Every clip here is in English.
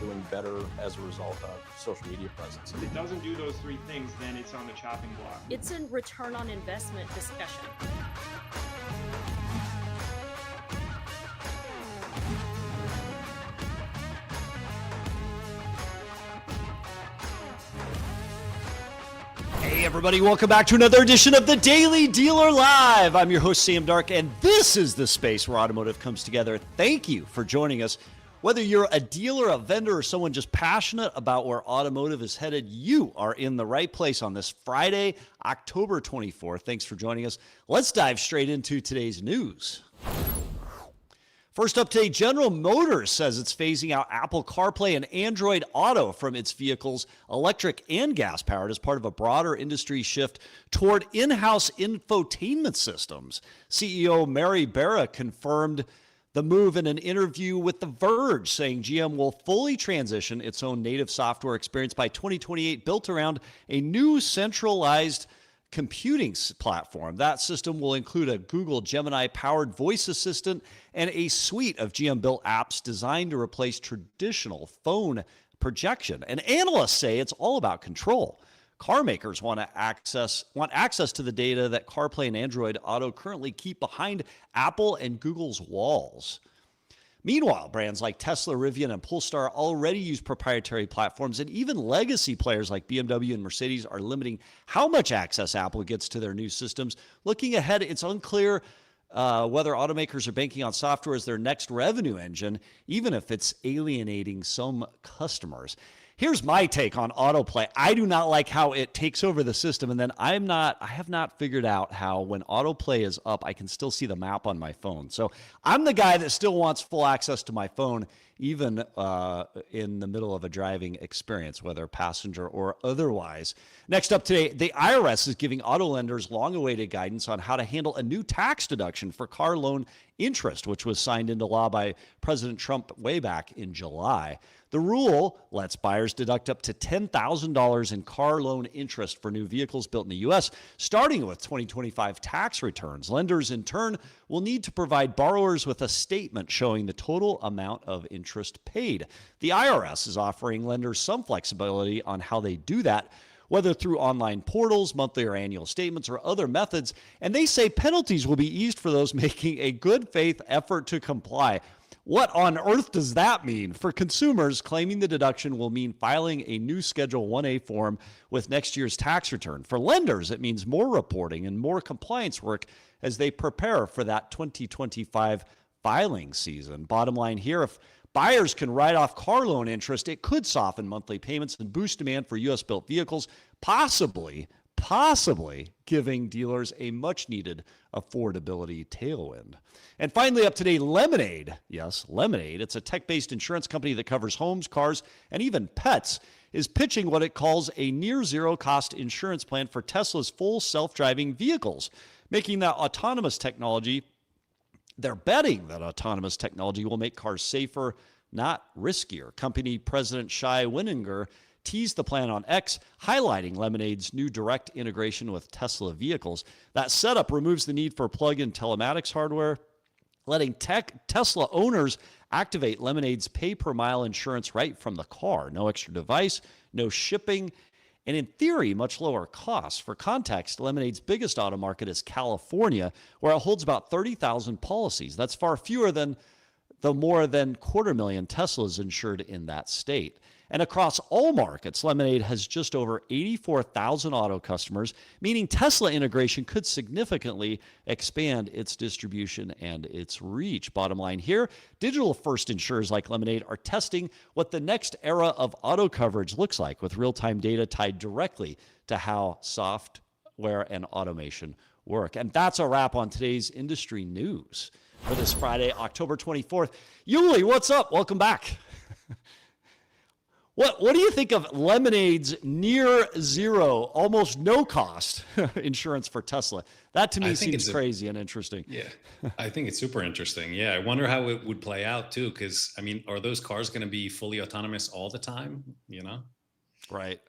doing better as a result of social media presence. If it doesn't do those three things, then it's on the chopping block. It's a return on investment discussion. Hey everybody, welcome back to another edition of the Daily Dealer Live. I'm your host Sam Dark, and this is the space where automotive comes together. Thank you for joining us. Whether you're a dealer, a vendor, or someone just passionate about where automotive is headed, you are in the right place on this Friday, October 24th. Thanks for joining us. Let's dive straight into today's news. First up today, General Motors says it's phasing out Apple CarPlay and Android Auto from its vehicles, electric and gas-powered, as part of a broader industry shift toward in-house infotainment systems. CEO Mary Barra confirmed the move in an interview with The Verge, saying GM will fully transition its own native software experience by 2028, built around a new centralized computing platform. That system will include a Google Gemini-powered voice assistant and a suite of GM-built apps designed to replace traditional phone projection. And analysts say it's all about control. Car makers want access to the data that CarPlay and Android Auto currently keep behind Apple and Google's walls. Meanwhile, brands like Tesla, Rivian, and Polestar already use proprietary platforms, and even legacy players like BMW and Mercedes are limiting how much access Apple gets to their new systems. Looking ahead, it's unclear whether automakers are banking on software as their next revenue engine, even if it's alienating some customers. Here's my take on autoplay. I do not like how it takes over the system, and then I have not figured out how when autoplay is up, I can still see the map on my phone. So I'm the guy that still wants full access to my phone, even in the middle of a driving experience, whether passenger or otherwise. Next up today, the IRS is giving auto lenders long-awaited guidance on how to handle a new tax deduction for car loan interest, which was signed into law by President Trump way back in July. The rule lets buyers deduct up to $10,000 in car loan interest for new vehicles built in the U.S., starting with 2025 tax returns. Lenders, in turn, will need to provide borrowers with a statement showing the total amount of interest paid. The IRS is offering lenders some flexibility on how they do that, whether through online portals, monthly or annual statements, or other methods. And they say penalties will be eased for those making a good faith effort to comply. What on earth does that mean? For consumers, claiming the deduction will mean filing a new Schedule 1A form with next year's tax return. For lenders, it means more reporting and more compliance work as they prepare for that 2025 filing season. Bottom line here, if buyers can write off car loan interest, it could soften monthly payments and boost demand for U.S.-built vehicles, possibly giving dealers a much-needed affordability tailwind. And finally, up today, Lemonade. Yes, Lemonade. It's a tech-based insurance company that covers homes, cars, and even pets, is pitching what it calls a near-zero-cost insurance plan for Tesla's full self-driving vehicles, making that autonomous technology. They're betting that autonomous technology will make cars safer, not riskier. Company President Shai Wininger teased the plan on X, highlighting Lemonade's new direct integration with Tesla vehicles. That setup removes the need for plug-in telematics hardware, letting Tesla owners activate Lemonade's pay-per-mile insurance right from the car. No extra device, no shipping, and in theory, much lower costs. For context, Lemonade's biggest auto market is California, where it holds about 30,000 policies. That's far fewer than the more than 250,000 Teslas insured in that state. And across all markets, Lemonade has just over 84,000 auto customers, meaning Tesla integration could significantly expand its distribution and its reach. Bottom line here, digital-first insurers like Lemonade are testing what the next era of auto coverage looks like, with real-time data tied directly to how software and automation work. And that's a wrap on today's industry news for this Friday, October 24th. Yuli, what's up? Welcome back. What do you think of Lemonade's near zero, almost no cost insurance for Tesla? That to me seems crazy and interesting. Yeah, I think it's super interesting. Yeah, I wonder how it would play out too, because I mean, are those cars going to be fully autonomous all the time? You know? Right.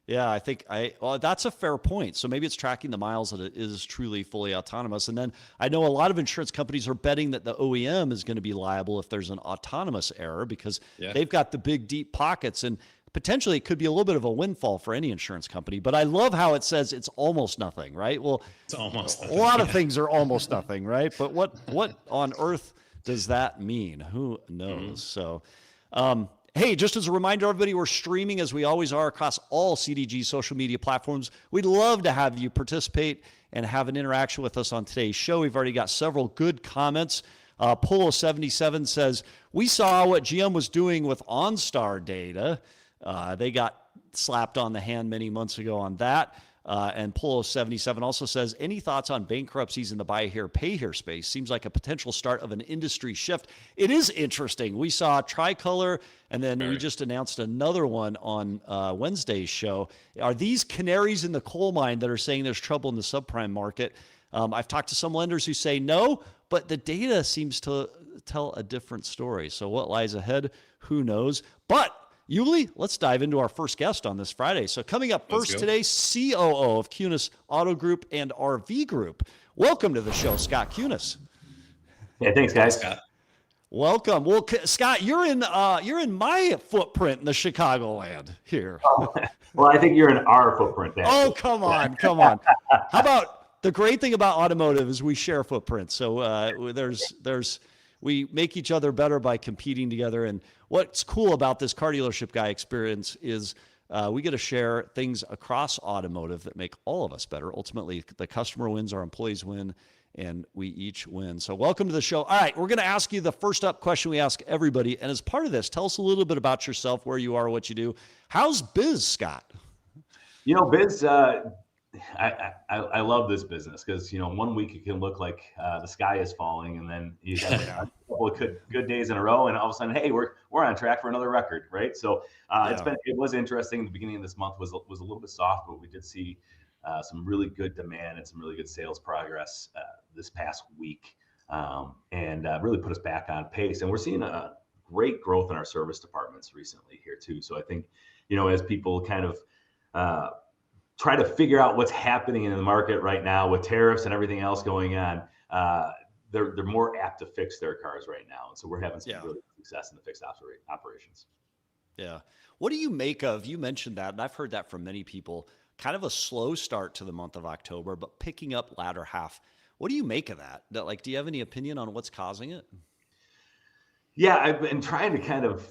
Yeah, I think well, that's a fair point. So maybe it's tracking the miles that it is truly fully autonomous. And then I know a lot of insurance companies are betting that the OEM is going to be liable if there's an autonomous error because they've got the big deep pockets, and potentially it could be a little bit of a windfall for any insurance company. But I love how it says it's almost nothing, right? Well, It's almost a nothing. lot of things are almost nothing, right? But what on earth does that mean? Who knows? So, hey, just as a reminder, everybody, we're streaming as we always are across all CDG social media platforms. We'd love to have you participate and have an interaction with us on today's show. We've already got several good comments. Polo77 says, we saw what GM was doing with OnStar data. They got slapped on the hand many months ago on that. And Polo77 also says, any thoughts on bankruptcies in the buy here, pay here space? Seems like a potential start of an industry shift. It is interesting. We saw Tricolor, and then we just announced another one on Wednesday's show. Are these canaries in the coal mine that are saying there's trouble in the subprime market? I've talked to some lenders who say no, but the data seems to tell a different story. So what lies ahead? Who knows? But Yuli, let's dive into our first guest on this Friday. So coming up first today, COO of Kunes Auto Group and RV Group. Welcome to the show, Scott Kunes. Yeah, thanks, guys. Scott. Welcome. Well, Scott, you're in my footprint in the Chicagoland here. Well, I think you're in our footprint. Oh, come on. How about the great thing about automotive is we share footprints. So we make each other better by competing together. And what's cool about this car dealership guy experience is we get to share things across automotive that make all of us better. Ultimately, the customer wins, our employees win, and we each win. So welcome to the show. All right, we're going to ask you the first up question we ask everybody. And as part of this, tell us a little bit about yourself, where you are, what you do. How's biz, Scott? You know, biz, I love this business because, you know, 1 week it can look like the sky is falling, and then you have a couple of good days in a row, and all of a sudden, hey, we're on track for another record, right? So it was interesting. The beginning of this month was a little bit soft, but we did see some really good demand and some really good sales progress this past week, and really put us back on pace. And we're seeing a great growth in our service departments recently here too. So I think, you know, as people kind of try to figure out what's happening in the market right now with tariffs and everything else going on, they're more apt to fix their cars right now. And so we're having some really good success in the fixed operations. Yeah. What do you make of, you mentioned that, and I've heard that from many people, kind of a slow start to the month of October, but picking up latter half. What do you make of that? Do you have any opinion on what's causing it? Yeah, I've been trying to kind of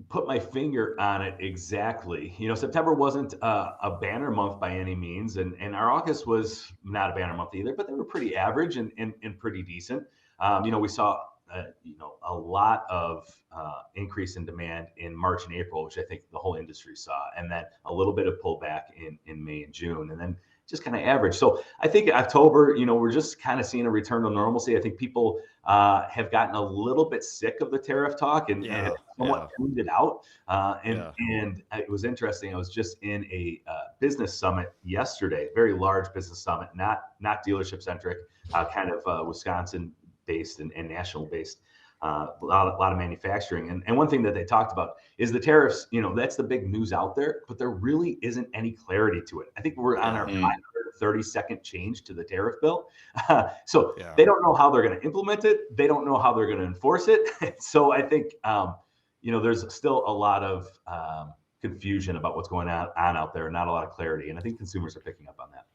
put my finger on it exactly. You know, September wasn't a banner month by any means, and our August was not a banner month either, but they were pretty average and pretty decent. You know, we saw a lot of increase in demand in March and April, which I think the whole industry saw, and then a little bit of pullback in May and June, and then just kind of average. So I think October, you know, we're just kind of seeing a return to normalcy. I think people have gotten a little bit sick of the tariff talk and somewhat tuned it out. And it was interesting. I was just in a business summit yesterday, very large business summit, not dealership centric, kind of Wisconsin based and national based. A lot of manufacturing. And one thing that they talked about is the tariffs. You know, that's the big news out there, but there really isn't any clarity to it. I think we're on our 532nd change to the tariff bill. So they don't know how they're going to implement it. They don't know how they're going to enforce it. So I think, you know, there's still a lot of confusion about what's going on out there, and not a lot of clarity. And I think consumers are picking up on that.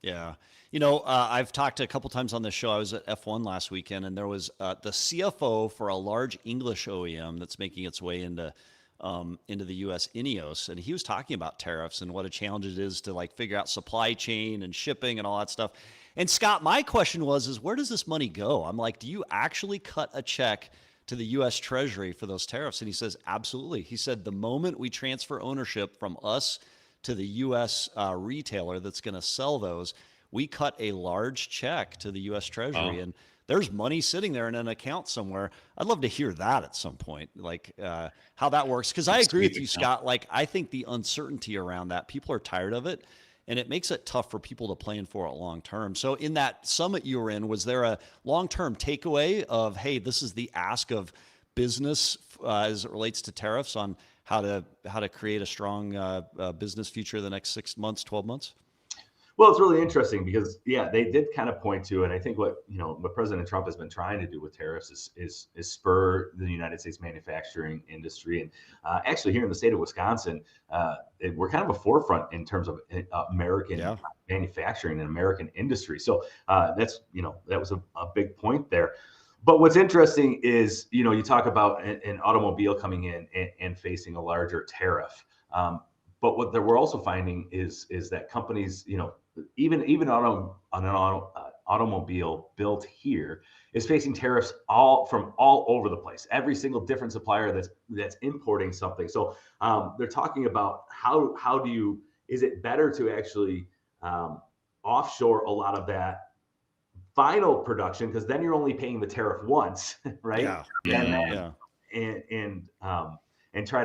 Yeah. You know, I've talked a couple times on this show. I was at F1 last weekend, and there was the CFO for a large English OEM that's making its way into the U.S. Ineos, and he was talking about tariffs and what a challenge it is to like figure out supply chain and shipping and all that stuff. And Scott, my question is where does this money go? I'm like, do you actually cut a check to the U.S. Treasury for those tariffs? And he says, absolutely. He said the moment we transfer ownership from us to the U.S. Retailer that's going to sell those, we cut a large check to the U.S. Treasury, and there's money sitting there in an account somewhere. I'd love to hear that at some point, like how that works. Because I agree with you, Scott. Like, I think the uncertainty around that, people are tired of it, and it makes it tough for people to plan for it long term. So in that summit you were in, was there a long-term takeaway of, hey, this is the ask of business as it relates to tariffs on how to create a strong business future the next 6 months, 12 months? Well, it's really interesting because they did kind of point to, and I think what President Trump has been trying to do with tariffs is spur the United States manufacturing industry. And actually, here in the state of Wisconsin, we're kind of a forefront in terms of American manufacturing and American industry. So that was a big point there. But what's interesting is, you talk about an automobile coming in and facing a larger tariff. But what we're also finding is that companies, even on an automobile built here is facing tariffs from all over the place. Every single different supplier that's importing something. So they're talking about is it better to actually offshore a lot of that final production, because then you're only paying the tariff once, right? And try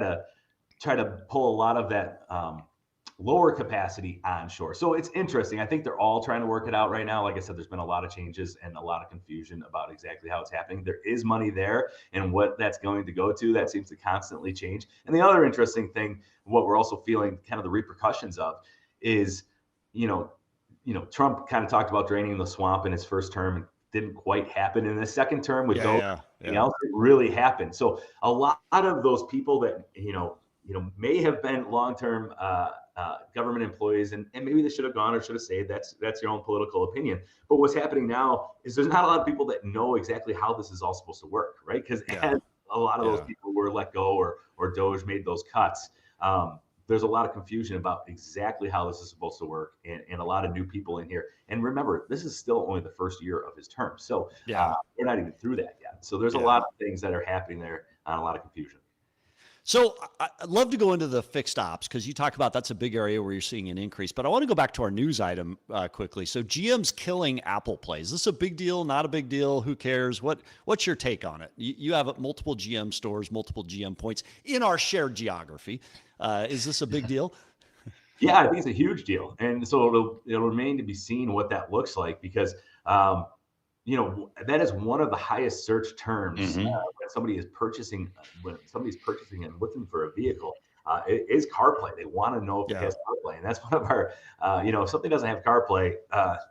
to pull a lot of that lower capacity onshore. So it's interesting. I think they're all trying to work it out right now. Like I said, there's been a lot of changes and a lot of confusion about exactly how it's happening. There is money there, and what that's going to go to, that seems to constantly change. And the other interesting thing, what we're also feeling kind of the repercussions of is, Trump kind of talked about draining the swamp in his first term, and didn't quite happen in the second term with everything else. It really happened. So a lot of those people that, may have been long-term government employees, and maybe they should have gone or should have stayed. That's your own political opinion. But what's happening now is there's not a lot of people that know exactly how this is all supposed to work, right? Because as a lot of those people were let go or DOGE made those cuts, there's a lot of confusion about exactly how this is supposed to work, and a lot of new people in here. And remember, this is still only the first year of his term. So we're not even through that yet. So there's a lot of things that are happening there, and a lot of confusion. So I'd love to go into the fixed ops, because you talk about that's a big area where you're seeing an increase. But I want to go back to our news item quickly. So GM's killing Apple Play. Is this a big deal? Not a big deal? Who cares? What's your take on it? You have multiple GM stores, multiple GM points in our shared geography. Is this a big deal? Yeah, I think it's a huge deal. And so it'll remain to be seen what that looks like, because that is one of the highest search terms when somebody's purchasing and looking for a vehicle. It is CarPlay. They want to know if it has CarPlay, and that's one of our. If something doesn't have CarPlay,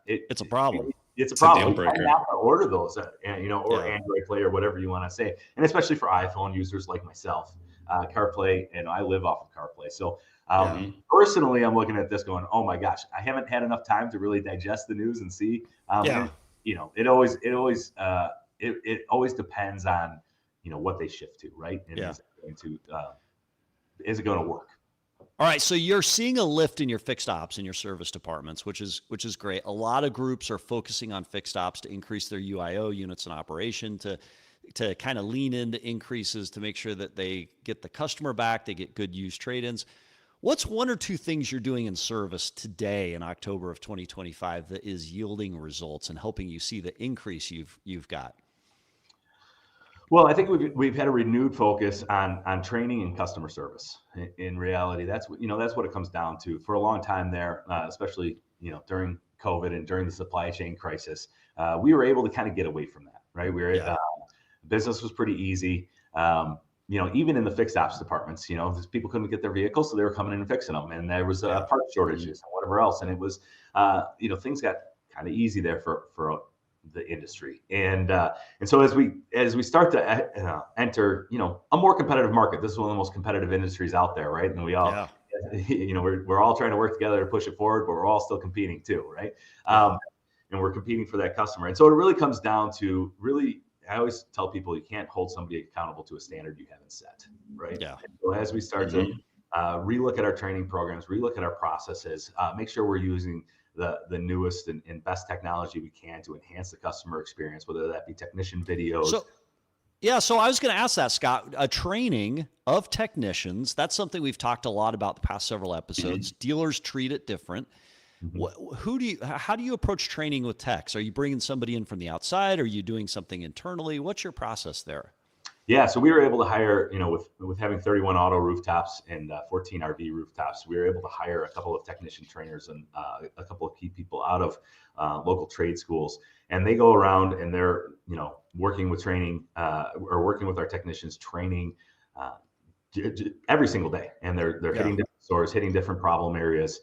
it's a problem. It's a problem. Deal You breaker. have to order those, or Android Play, or whatever you want to say, and especially for iPhone users like myself, CarPlay, and I live off of CarPlay. So personally, I'm looking at this going, oh my gosh, I haven't had enough time to really digest the news and see. It always depends on what they shift to, right? And is it going to work? All right, so you're seeing a lift in your fixed ops in your service departments, which is great. A lot of groups are focusing on fixed ops to increase their UIO, units in operation, to kind of lean into increases to make sure that they get the customer back, they get good used trade-ins. What's one or two things you're doing in service today in October of 2025 that is yielding results and helping you see the increase you've got? Well, I think we've had a renewed focus on training and customer service. In reality, that's what it comes down to. For a long time there, especially during COVID and during the supply chain crisis, we were able to kind of get away from that, right? Business was pretty easy. Even in the fixed ops departments, people couldn't get their vehicles, so they were coming in and fixing them, and there was part shortages and whatever else, and it was, things got kind of easy there for the industry, and so as we start to enter, a more competitive market. This is one of the most competitive industries out there, right? And we all, we're all trying to work together to push it forward, but we're all still competing too, right? And we're competing for that customer, and so it really comes down to I always tell people you can't hold somebody accountable to a standard you haven't set, right? Yeah. And so as we start to relook at our training programs, relook at our processes, make sure we're using the newest and best technology we can to enhance the customer experience, whether that be technician videos. So I was going to ask that, Scott. A training of technicians, that's something we've talked a lot about the past several episodes. Dealers treat it different. How do you approach training with techs? Are you bringing somebody in from the outside? Are you doing something internally? What's your process there? Yeah, so we were able to hire, with having 31 auto rooftops and 14 RV rooftops, we were able to hire a couple of technician trainers and a couple of key people out of local trade schools. And they go around and they're, working with training or working with our technicians, training every single day, and they're hitting different stores, hitting different problem areas,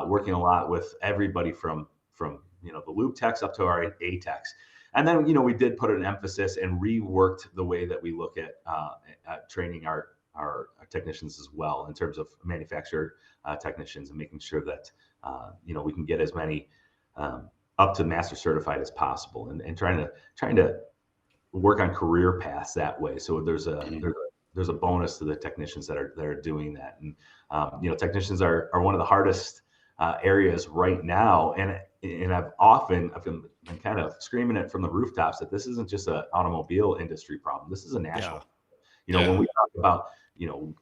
working a lot with everybody from the lube techs up to our A techs. And then, we did put an emphasis and reworked the way that we look at training our technicians as well, in terms of manufacturer technicians, and making sure that we can get as many up to master certified as possible, and trying to work on career paths that way. So there's a bonus to the technicians that are doing that. And technicians are one of the hardest areas right now, and I've been kind of screaming it from the rooftops that this isn't just an automobile industry problem. This is a national. When we talk about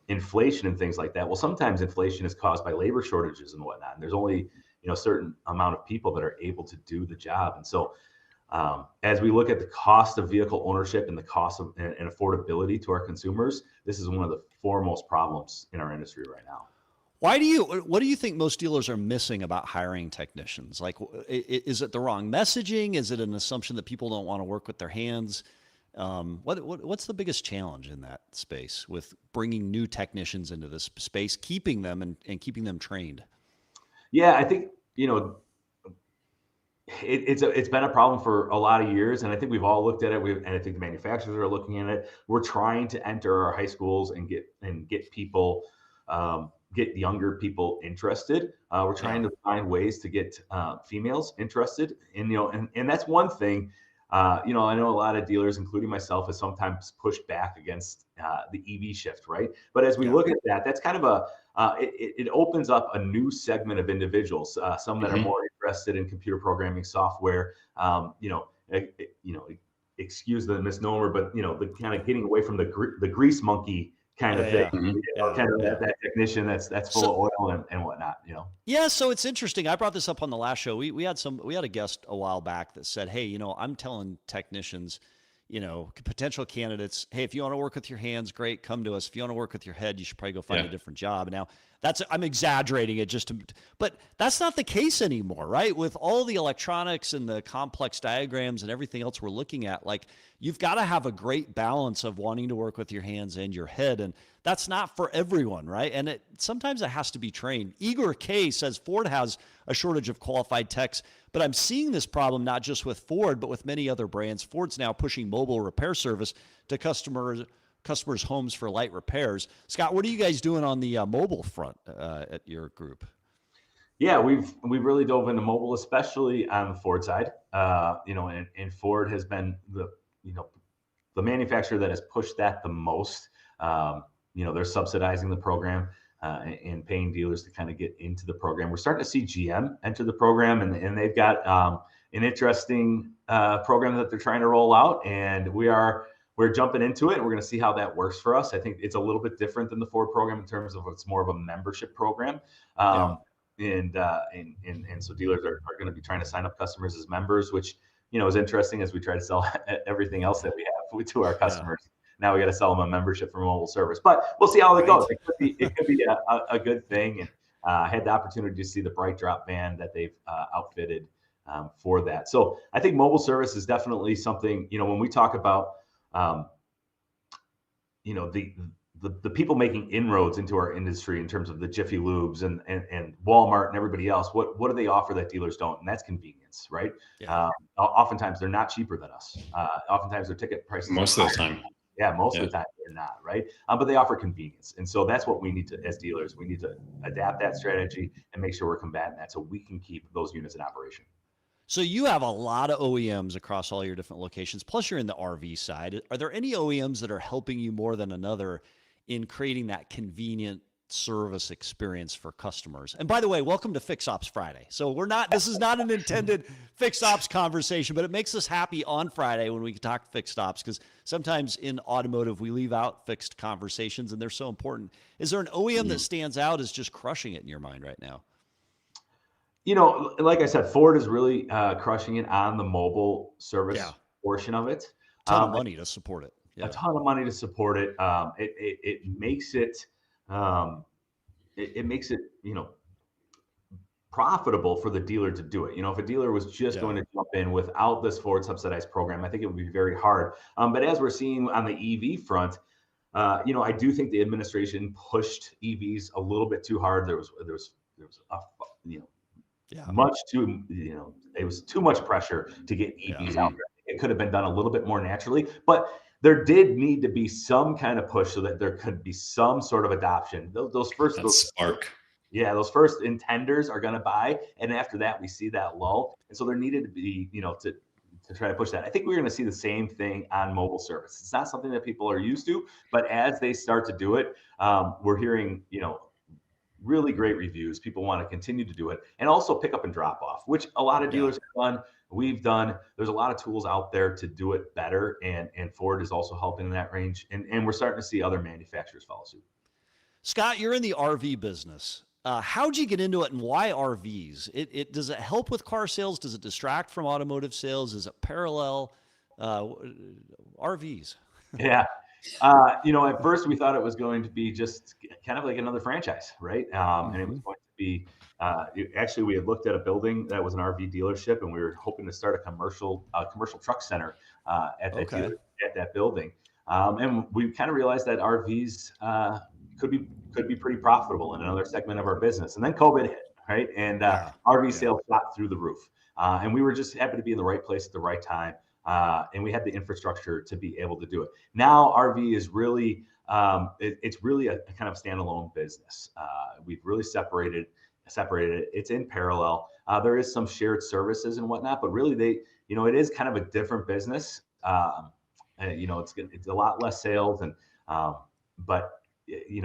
inflation and things like that, well, sometimes inflation is caused by labor shortages and whatnot, and there's only a certain amount of people that are able to do the job. And so as we look at the cost of vehicle ownership and the cost of and affordability to our consumers, this is one of the foremost problems in our industry right now. What do you think most dealers are missing about hiring technicians? Like, is it the wrong messaging? Is it an assumption that people don't want to work with their hands? What's the biggest challenge in that space with bringing new technicians into this space, keeping them and keeping them trained? Yeah, I think, it's been a problem for a lot of years, and I think we've all looked at it. And I think the manufacturers are looking at it. We're trying to enter our high schools and get people, get younger people interested. We're trying to find ways to get females interested, and that's one thing. I know a lot of dealers, including myself, has sometimes pushed back against the EV shift, right? But as we look at that, that's kind of it opens up a new segment of individuals, some that are more interested in computer programming software. Excuse the misnomer, but the kind of getting away from the grease monkey kind of thing, that technician that's full of oil and whatnot, Yeah, so it's interesting. I brought this up on the last show. We had a guest a while back that said, hey, I'm telling technicians, potential candidates, hey, if you want to work with your hands, great, come to us. If you want to work with your head, you should probably go find a different job. Now, I'm exaggerating it but that's not the case anymore, right? With all the electronics and the complex diagrams and everything else we're looking at, like, you've got to have a great balance of wanting to work with your hands and your head. And that's not for everyone, right? And sometimes it has to be trained. Igor K says Ford has a shortage of qualified techs, but I'm seeing this problem not just with Ford, but with many other brands. Ford's now pushing mobile repair service to customers' homes for light repairs. Scott, what are you guys doing on the mobile front at your group? Yeah, we've really dove into mobile, especially on the Ford side. And Ford has been the manufacturer that has pushed that the most. They're subsidizing the program and paying dealers to kind of get into the program. We're starting to see GM enter the program, and they've got an interesting program that they're trying to roll out, and we're jumping into it, and we're going to see how that works for us. I think it's a little bit different than the Ford program in terms of it's more of a membership program. And so dealers are going to be trying to sign up customers as members, which, is interesting as we try to sell everything else that we have to our customers. Now we got to sell them a membership for mobile service, but we'll see how it goes. It could be a good thing. And I had the opportunity to see the Bright Drop van that they've outfitted for that. So I think mobile service is definitely something, when we talk about, the people making inroads into our industry in terms of the Jiffy Lubes and Walmart and everybody else, what do they offer that dealers don't? And that's convenience, right? Oftentimes they're not cheaper than us. Oftentimes their ticket prices most of the time. Yeah, most of the time they're not, right? But they offer convenience. And so that's what we need to, as dealers, we need to adapt that strategy and make sure we're combating that so we can keep those units in operation. So you have a lot of OEMs across all your different locations, plus you're in the RV side. Are there any OEMs that are helping you more than another in creating that convenient service experience for customers? And by the way, welcome to Fix Ops Friday. So this is not an intended Fix Ops conversation, but it makes us happy on Friday when we can talk fixed ops, because sometimes in automotive, we leave out fixed conversations and they're so important. Is there an OEM that stands out as just crushing it in your mind right now? Like I said, Ford is really crushing it on the mobile service portion of it. A ton of money to support it. A ton of money to support it. It makes it, profitable for the dealer to do it. If a dealer was just going to jump in without this Ford subsidized program, I think it would be very hard. But as we're seeing on the EV front, I do think the administration pushed EVs a little bit too hard. There was much too, it was too much pressure to get EVs out there. It could have been done a little bit more naturally, but there did need to be some kind of push so that there could be some sort of adoption. Those first spark. Yeah, those first intenders are going to buy, and after that, we see that lull. And so there needed to be, to try to push that. I think we're going to see the same thing on mobile service. It's not something that people are used to, but as they start to do it, we're hearing, really great reviews. People want to continue to do it, and also pick up and drop off, which a lot of dealers have done. We've done. There's a lot of tools out there to do it better, and Ford is also helping in that range, and we're starting to see other manufacturers follow suit. Scott, you're in the RV business. How'd you get into it, and why RVs? Does it help with car sales? Does it distract from automotive sales? Is it parallel? RVs. Yeah. At first we thought it was going to be just kind of like another franchise, right? And it was going to be, actually we had looked at a building that was an RV dealership, and we were hoping to start a commercial truck center at that building. And we kind of realized that RVs could be pretty profitable in another segment of our business. And then COVID hit, right? And RV sales shot through the roof. And we were just happy to be in the right place at the right time. And we had the infrastructure to be able to do it. Now RV is really, it's really a kind of standalone business. We've really separated it. It's in parallel. There is some shared services and whatnot, but really it is kind of a different business. It's a lot less sales but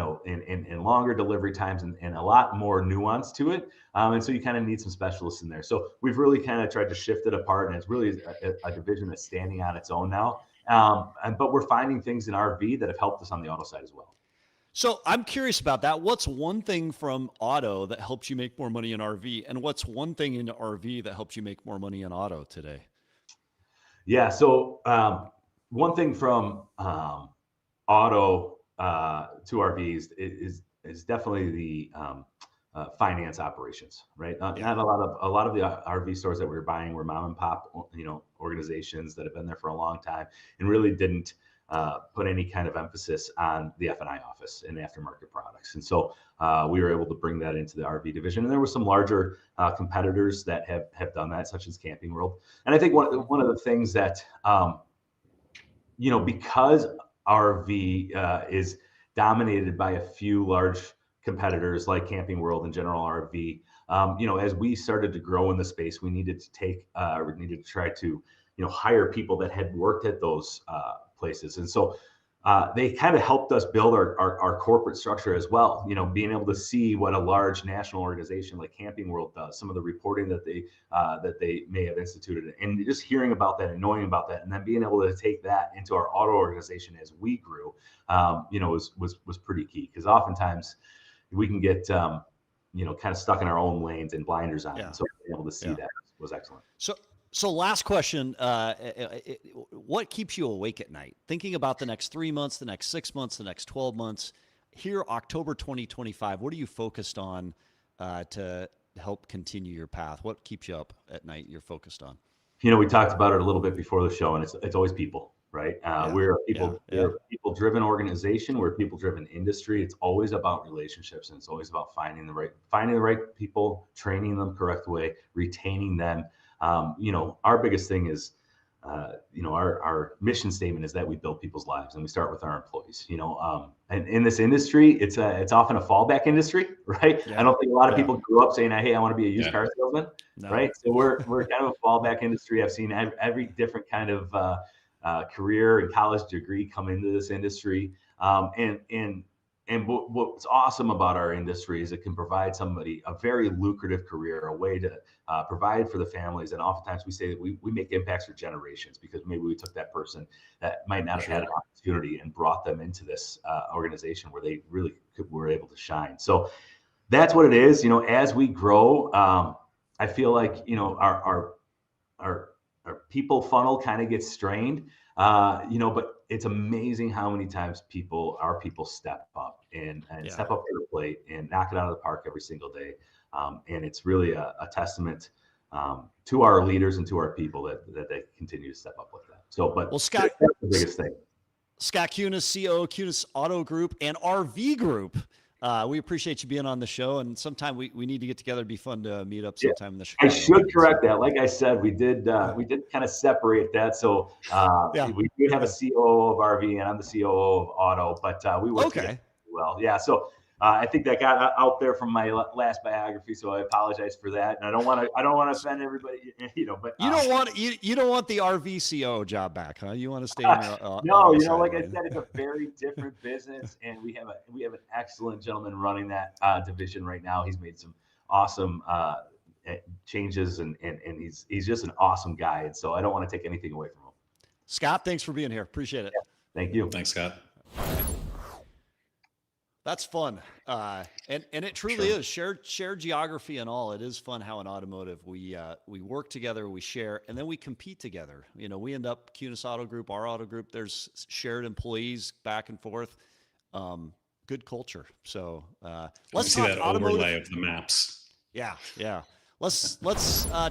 and longer delivery times and a lot more nuance to it. And so you kind of need some specialists in there. So we've really kind of tried to shift it apart, and it's really a division that's standing on its own now. But we're finding things in RV that have helped us on the auto side as well. So I'm curious about that. What's one thing from auto that helps you make more money in RV? And what's one thing in RV that helps you make more money in auto today? Yeah. So one thing from auto to RVs is definitely the finance operations, right? Not a lot of the RV stores that we were buying were mom and pop, organizations that have been there for a long time and really didn't put any kind of emphasis on the F&I office and aftermarket products. And so we were able to bring that into the RV division. And there were some larger competitors that have done that, such as Camping World. And I think one of the things that, because RV is dominated by a few large competitors like Camping World and General RV. As we started to grow in the space, we needed to try to, hire people that had worked at those places. And so they kind of helped us build our corporate structure as well. Being able to see what a large national organization like Camping World does, some of the reporting that they may have instituted, and just hearing about that and knowing about that, and then being able to take that into our auto organization as we grew, was pretty key, because oftentimes we can get kind of stuck in our own lanes and blinders on. So being able to see that was excellent. So last question, what keeps you awake at night? Thinking about the next 3 months, the next 6 months, the next 12 months. Here, October 2025, what are you focused on to help continue your path? What keeps you up at night you're focused on? We talked about it a little bit before the show, and it's always people, right? We're a people-driven organization. We're a people-driven industry. It's always about relationships, and it's always about finding the right people, training them the correct way, retaining them. Our biggest thing is, our mission statement is that we build people's lives, and we start with our employees. And in this industry, it's often a fallback industry, right? I don't think a lot of people grew up saying, "Hey, I want to be a used car salesman," right? So we're kind of a fallback industry. I've seen every different kind of career and college degree come into this industry, and what's awesome about our industry is it can provide somebody a very lucrative career, a way to provide for the families. And oftentimes we say that we make impacts for generations, because maybe we took that person that might not have had an opportunity and brought them into this organization where they really were able to shine. So that's what it is. As we grow, I feel like, our people funnel kind of gets strained, but it's amazing how many times our people step up and step up to the plate and knock it out of the park every single day. And it's really a testament to our leaders and to our people that they continue to step up with that. So, but well, Scott, that's the biggest thing. Scott Kunes, COO, Kunis Auto Group and RV Group. We appreciate you being on the show, and sometime we need to get together. It'd be fun to meet up sometime in the I Chicago should area. correct that. Like I said, we did kind of separate that. So we do have a COO of RV, and I'm the COO of Auto, but we work together well. Yeah. So I think that got out there from my last biography, so I apologize for that. And I don't want to offend everybody, But you don't want the RV COO job back, huh? You want to stay in your no, like I said, it's a very different business, and we have an excellent gentleman running that division right now. He's made some awesome changes, and he's just an awesome guy. And so I don't want to take anything away from him. Scott, thanks for being here. Appreciate it. Yeah, thank you. Thanks, Scott. That's fun. And it truly is shared geography and all. It is fun how in automotive we work together, we share, and then we compete together. We end up Kunis Auto Group, our auto group, there's shared employees back and forth. Good culture. So let's see talk that automotive overlay of the maps. Yeah. Let's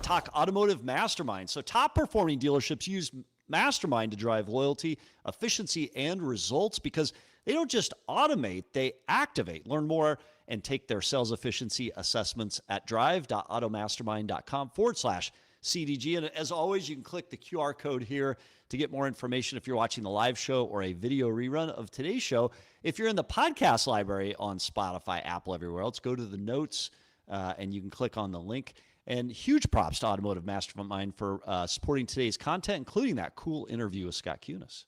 talk automotive mastermind. So top performing dealerships use mastermind to drive loyalty, efficiency, and results because they don't just automate, they activate. Learn more and take their sales efficiency assessments at drive.automastermind.com/CDG. And as always, you can click the QR code here to get more information if you're watching the live show or a video rerun of today's show. If you're in the podcast library on Spotify, Apple, everywhere else, go to the notes and you can click on the link. And huge props to Automotive Mastermind for supporting today's content, including that cool interview with Scott Kunes.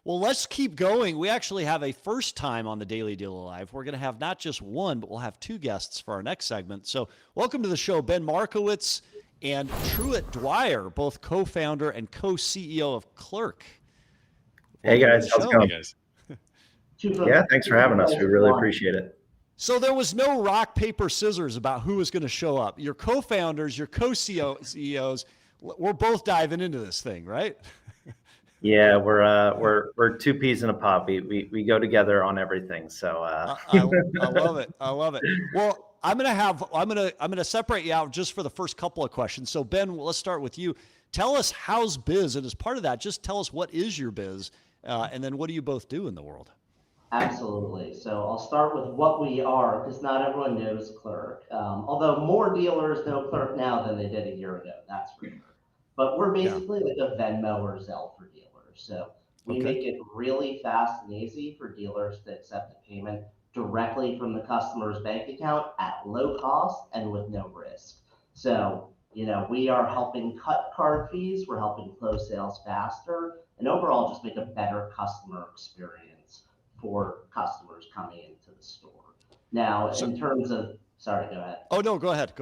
Well, let's keep going. We actually have a first time on the Daily Dealer Live. We're going to have not just one, but we'll have two guests for our next segment. So welcome to the show, Ben Markowitz and Truett Dwyer, both co-founder and co-CEO of Clerq. Hey, guys. How's it going? Hey, guys. Yeah, thanks for having us. We really appreciate it. So there was no rock, paper, scissors about who was going to show up. Your co-founders, your co-CEOs, we're both diving into this thing, right? Yeah, we're two peas in a pod. We go together on everything. So I love it. I love it. Well, I'm gonna separate you out just for the first couple of questions. So Ben, let's start with you. Tell us how's biz, and as part of that, just tell us what is your biz, and then what do you both do in the world? Absolutely. So I'll start with what we are, because not everyone knows Clerq. Although more dealers know Clerq now than they did a year ago, that's for sure. But we're basically like a Venmo or Zelle for dealers. So we make it really fast and easy for dealers to accept a payment directly from the customer's bank account at low cost and with no risk. So, we are helping cut card fees, we're helping close sales faster, and overall just make a better customer experience for customers coming into the store. Now, in terms of, sorry, go ahead. Oh, no, go ahead.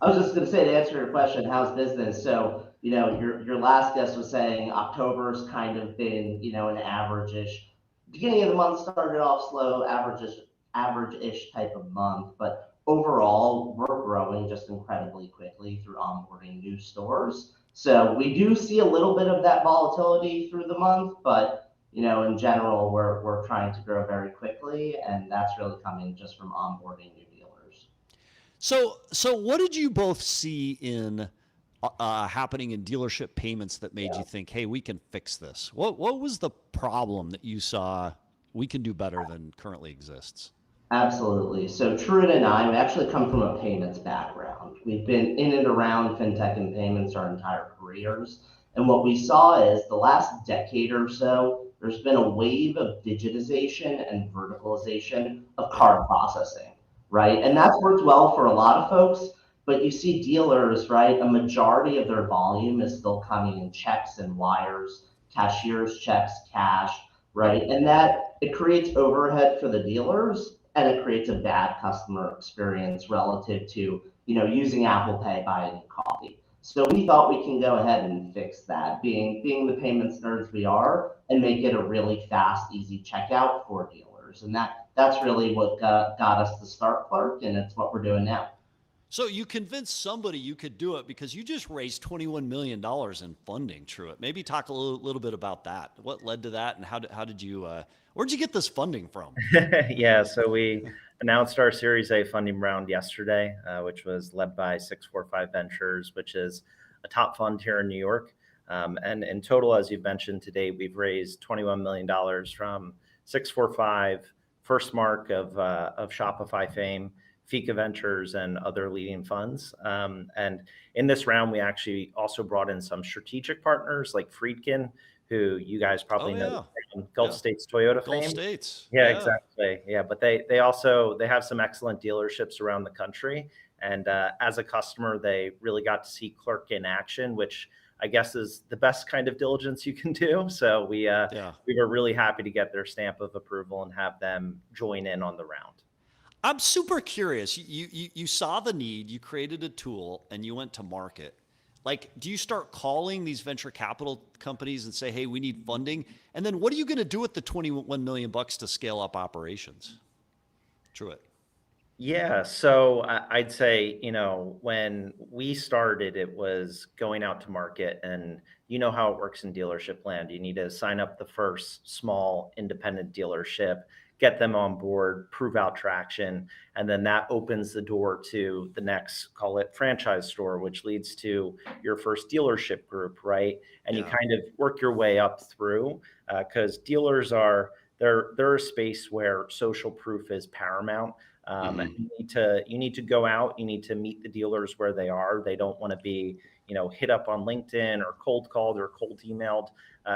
I was just going to say, to answer your question, how's business? So, your last guest was saying October's kind of been, an average-ish. Beginning of the month started off slow, average-ish type of month, but overall, we're growing just incredibly quickly through onboarding new stores. So we do see a little bit of that volatility through the month, but in general, we're trying to grow very quickly, and that's really coming just from onboarding new dealers. So what did you both see in happening in dealership payments that made you think, hey, we can fix this? What was the problem that you saw we can do better than currently exists? Absolutely. So Truett and I, we actually come from a payments background. We've been in and around fintech and payments our entire careers. And what we saw is the last decade or so, there's been a wave of digitization and verticalization of card processing, right? And that's worked well for a lot of folks, but you see dealers, right? A majority of their volume is still coming in checks and wires, cashier's checks, cash, right? And that it creates overhead for the dealers, and it creates a bad customer experience relative to, using Apple Pay buying coffee. So we thought we can go ahead and fix that, being the payments nerds we are, and make it a really fast, easy checkout for dealers. And that's really what got us to start Clerq, and it's what we're doing now. So you convinced somebody you could do it because you just raised $21 million in funding, Truett. Maybe talk a little bit about that. What led to that, and how did you, where'd you get this funding from? Yeah, so we announced our Series A funding round yesterday, which was led by 645 Ventures, which is a top fund here in New York. And in total, as you've mentioned today, we've raised $21 million from 645, First Mark of Shopify fame, Fika Ventures, and other leading funds. And in this round, we actually also brought in some strategic partners like Friedkin, who you guys probably know from Gulf States Toyota fame. Gulf States. Yeah, exactly. Yeah, but they have some excellent dealerships around the country. And as a customer, they really got to see Clerq in action, which I guess is the best kind of diligence you can do. So we were really happy to get their stamp of approval and have them join in on the round. I'm super curious. You saw the need, you created a tool, and you went to market. Like, do you start calling these venture capital companies and say, hey, we need funding? And then what are you going to do with the $21 million to scale up operations? Truett. Yeah, so I'd say, when we started, it was going out to market, and you know how it works in dealership land. You need to sign up the first small independent dealership, get them on board, prove out traction, and then that opens the door to the next, call it franchise store, which leads to your first dealership group, right? And you kind of work your way up through, because dealers they're a space where social proof is paramount. And you need to go out, you need to meet the dealers where they are. They don't want to be, hit up on LinkedIn or cold called or cold emailed.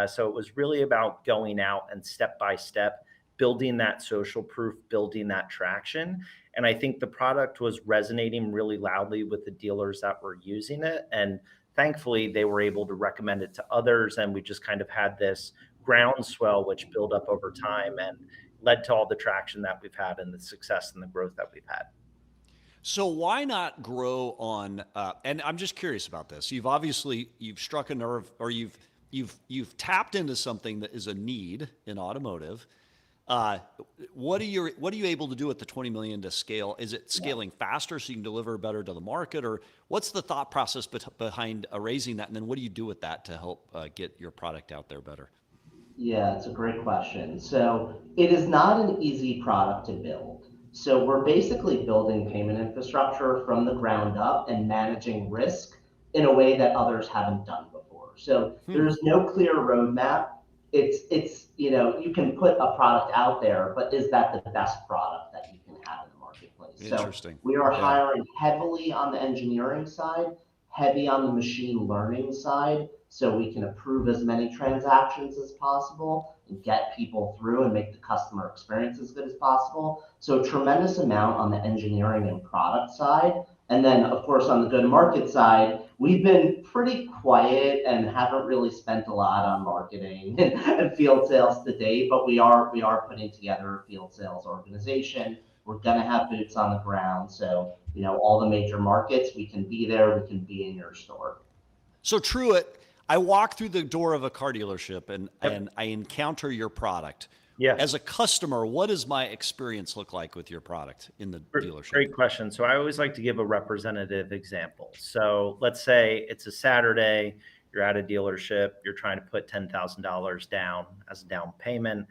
So it was really about going out and step by step, building that social proof, building that traction. And I think the product was resonating really loudly with the dealers that were using it. And thankfully, they were able to recommend it to others. And we just kind of had this groundswell, which built up over time and led to all the traction that we've had and the success and the growth that we've had. So why not grow on, and I'm just curious about this. You've struck a nerve, or you've tapped into something that is a need in automotive. What are you able to do with the 20 million to scale? Is it scaling faster so you can deliver better to the market, or what's the thought process behind raising that? And then what do you do with that to help get your product out there better? Yeah, it's a great question. So it is not an easy product to build. So we're basically building payment infrastructure from the ground up and managing risk in a way that others haven't done before. So there's no clear roadmap. It's you can put a product out there, but is that the best product that you can have in the marketplace? Interesting. So we are hiring heavily on the engineering side, heavy on the machine learning side, so we can approve as many transactions as possible and get people through and make the customer experience as good as possible. So a tremendous amount on the engineering and product side. And then, of course, on the go-to-market side, we've been pretty quiet and haven't really spent a lot on marketing and field sales to date, but we are putting together a field sales organization. We're going to have boots on the ground. So, all the major markets, we can be there, we can be in your store. So Truett, I walk through the door of a car dealership and I encounter your product. Yeah. As a customer, what does my experience look like with your product in the dealership? Great question. So I always like to give a representative example. So let's say it's a Saturday, you're at a dealership, you're trying to put $10,000 down as a down payment.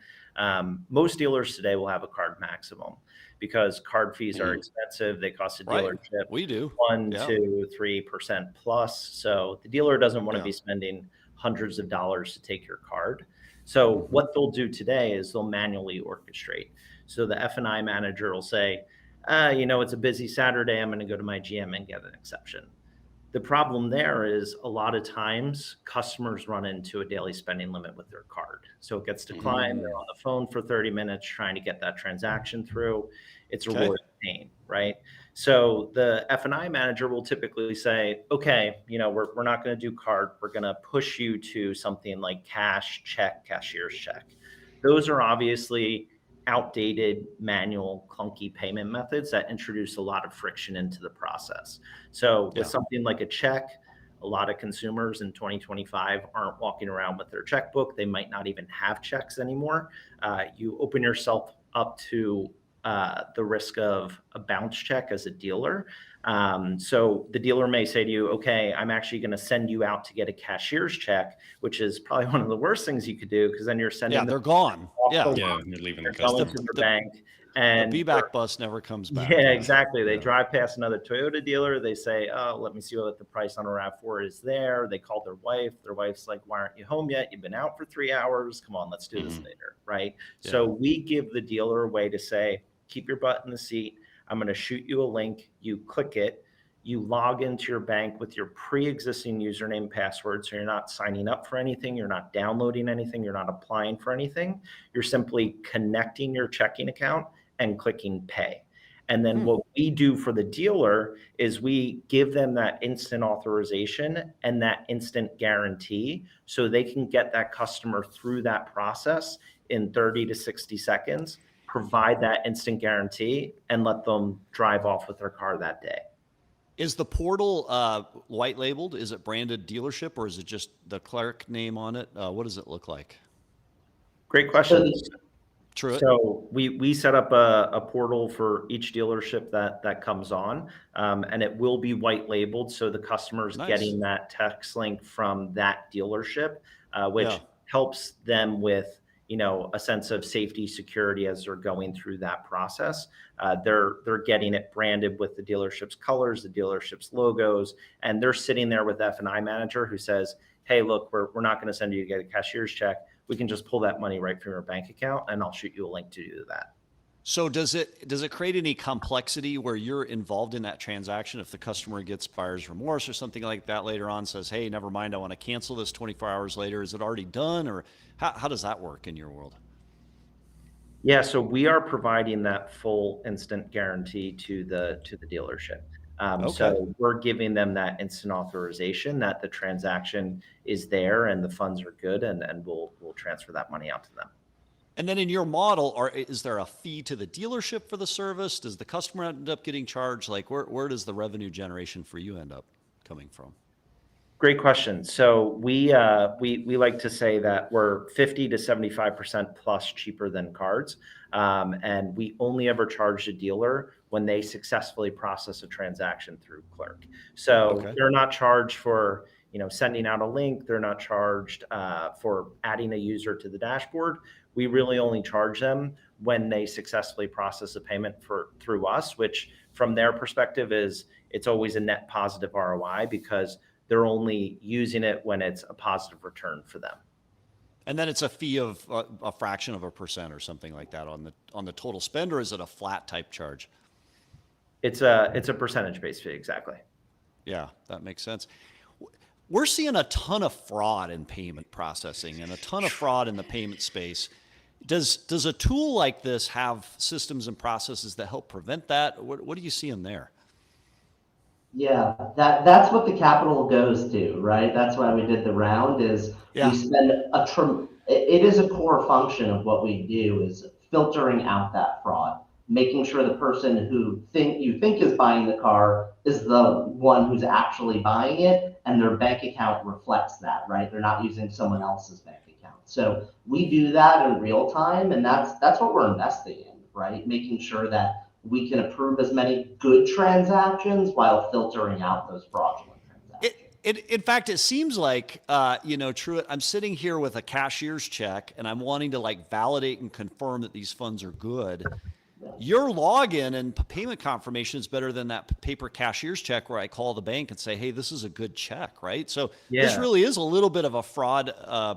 Most dealers today will have a card maximum because card fees are expensive. They cost a dealership We do 1, 2, 3% plus. So the dealer doesn't want to be spending hundreds of dollars to take your card. So what they'll do today is they'll manually orchestrate. So the F&I manager will say, it's a busy Saturday, I'm going to go to my GM and get an exception. The problem there is a lot of times customers run into a daily spending limit with their card. So it gets declined. They're on the phone for 30 minutes trying to get that transaction through. It's a real pain, right? So the F&I manager will typically say, okay, we're not going to do card. We're going to push you to something like cash, check, cashier's check. Those are obviously outdated, manual, clunky payment methods that introduce a lot of friction into the process. So with something like a check, a lot of consumers in 2025 aren't walking around with their checkbook. They might not even have checks anymore. You open yourself up to the risk of a bounce check as a dealer. So the dealer may say to you, okay, I'm actually going to send you out to get a cashier's check, which is probably one of the worst things you could do because then you're sending they're gone. You're leaving the customer. To the bank. And the B-back bus never comes back. yeah, exactly. They Yeah. drive past another Toyota dealer. They say, "Oh, let me see what the price on a RAV4 is there." They call their wife. Their wife's like, "Why aren't you home yet? You've been out for 3 hours. Come on, let's do this later." Right. Yeah. So we give the dealer a way to say, keep your butt in the seat. I'm going to shoot you a link. You click it. You log into your bank with your pre-existing username and password. So you're not signing up for anything. You're not downloading anything. You're not applying for anything. You're simply connecting your checking account and clicking pay. And then what we do for the dealer is we give them that instant authorization and that instant guarantee so they can get that customer through that process in 30 to 60 seconds, provide that instant guarantee, and let them drive off with their car that day. Is the portal white labeled? Is it branded dealership, or is it just the Clerq name on it? What does it look like? Great question. Truett? So we set up a portal for each dealership that comes on, and it will be white labeled. So the customer's getting that text link from that dealership, which helps them with, a sense of safety, security as they're going through that process. They're getting it branded with the dealership's colors, the dealership's logos, and they're sitting there with F&I manager who says, "Hey, look, we're not going to send you to get a cashier's check. We can just pull that money right from your bank account, and I'll shoot you a link to do that." So does it create any complexity where you're involved in that transaction if the customer gets buyer's remorse or something like that later on, says, "Hey, never mind, I want to cancel this 24 hours later." Is it already done, or how does that work in your world? Yeah, so we are providing that full instant guarantee to the dealership. So we're giving them that instant authorization that the transaction is there and the funds are good, and we'll transfer that money out to them. And then in your model, is there a fee to the dealership for the service? Does the customer end up getting charged? Like where does the revenue generation for you end up coming from? Great question. So we like to say that we're 50 to 75% plus cheaper than cards, and we only ever charge the dealer when they successfully process a transaction through Clerq. So they're not charged for sending out a link. They're not charged for adding a user to the dashboard. We really only charge them when they successfully process a payment through us, which from their perspective it's always a net positive ROI because they're only using it when it's a positive return for them. And then it's a fee of a fraction of a percent or something like that on the total spend, or is it a flat type charge? It's a percentage based fee, exactly. Yeah, that makes sense. We're seeing a ton of fraud in payment processing and a ton of fraud in the payment space. Does a tool like this have systems and processes that help prevent that? What are you seeing there? Yeah, that's what the capital goes to, right? That's why we did the round is we spend it is a core function of what we do is filtering out that fraud, making sure the person who you think is buying the car is the one who's actually buying it, and their bank account reflects that, right? They're not using someone else's bank account. So we do that in real time, and that's what we're investing in, right? Making sure that we can approve as many good transactions while filtering out those fraudulent transactions. In fact, it seems like, Truett, I'm sitting here with a cashier's check and I'm wanting to validate and confirm that these funds are good. Your login and payment confirmation is better than that paper cashier's check where I call the bank and say, "Hey, this is a good check," right? So this really is a little bit of a fraud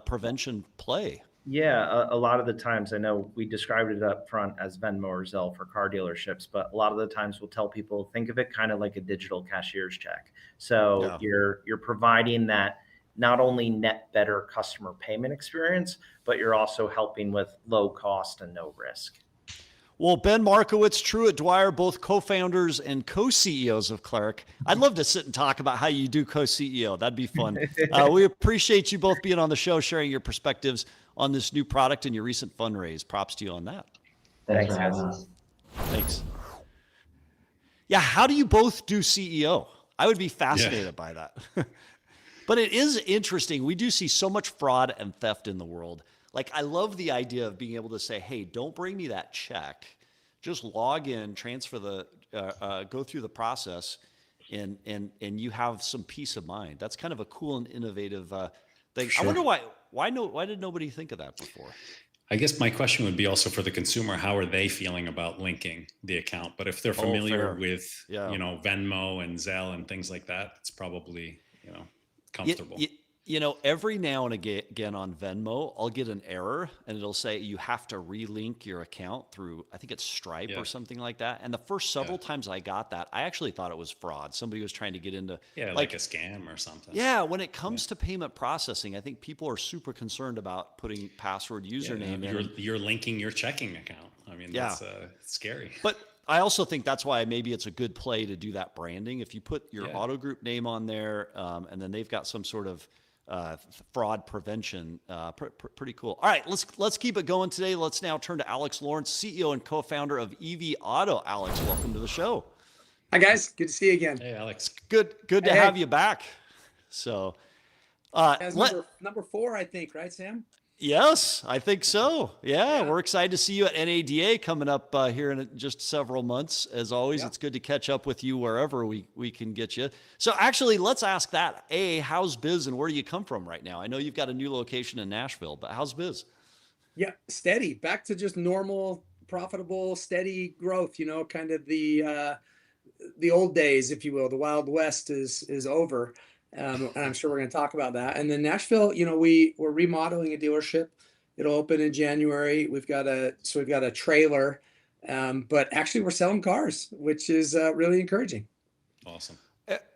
prevention play. Yeah, a lot of the times, I know we described it up front as Venmo or Zelle for car dealerships, but a lot of the times we'll tell people, think of it kind of like a digital cashier's check. So you're providing that not only net better customer payment experience, but you're also helping with low cost and no risk. Well, Ben Markowitz, Truett, Dwyer, both co-founders and co-CEOs of Clerq. I'd love to sit and talk about how you do co-CEO. That'd be fun. We appreciate you both being on the show, sharing your perspectives on this new product and your recent fundraise. Props to you on that. Thanks for having us. Thanks. Yeah, how do you both do CEO? I would be fascinated by that. But it is interesting. We do see so much fraud and theft in the world. I love the idea of being able to say, "Hey, don't bring me that check. Just log in, transfer go through the process, and you have some peace of mind." That's kind of a cool and innovative thing. Sure. I wonder why did nobody think of that before? I guess my question would be also for the consumer, how are they feeling about linking the account? But if they're familiar fair. with, Yeah. Venmo and Zelle and things like that, it's probably, comfortable. Every now and again on Venmo, I'll get an error and it'll say you have to relink your account through, I think it's Stripe or something like that. And the first several times I got that, I actually thought it was fraud. Somebody was trying to get into like a scam or something. Yeah, when it comes to payment processing, I think people are super concerned about putting password, username in. You're linking your checking account. I mean, that's scary. But I also think that's why maybe it's a good play to do that branding. If you put your auto group name on there, and then they've got some sort of fraud prevention, pretty cool. All right, let's keep it going today. Let's now turn to Alex Lawrence, CEO and co-founder of EV Auto. Alex, welcome to the show. Hi guys, good to see you again. Hey, Alex. Good to have you back. So, number 4, I think, right, Sam? Yes, I think so. Yeah, we're excited to see you at NADA coming up here in just several months. As always, it's good to catch up with you wherever we can get you. So actually, let's ask that. How's biz and where do you come from right now? I know you've got a new location in Nashville, but how's biz? Yeah, steady. Back to just normal, profitable, steady growth, kind of the old days, if you will. The Wild West is over. And I'm sure we're going to talk about that. And then Nashville, we're remodeling a dealership. It'll open in January. We've got a trailer, but actually we're selling cars, which is really encouraging. Awesome.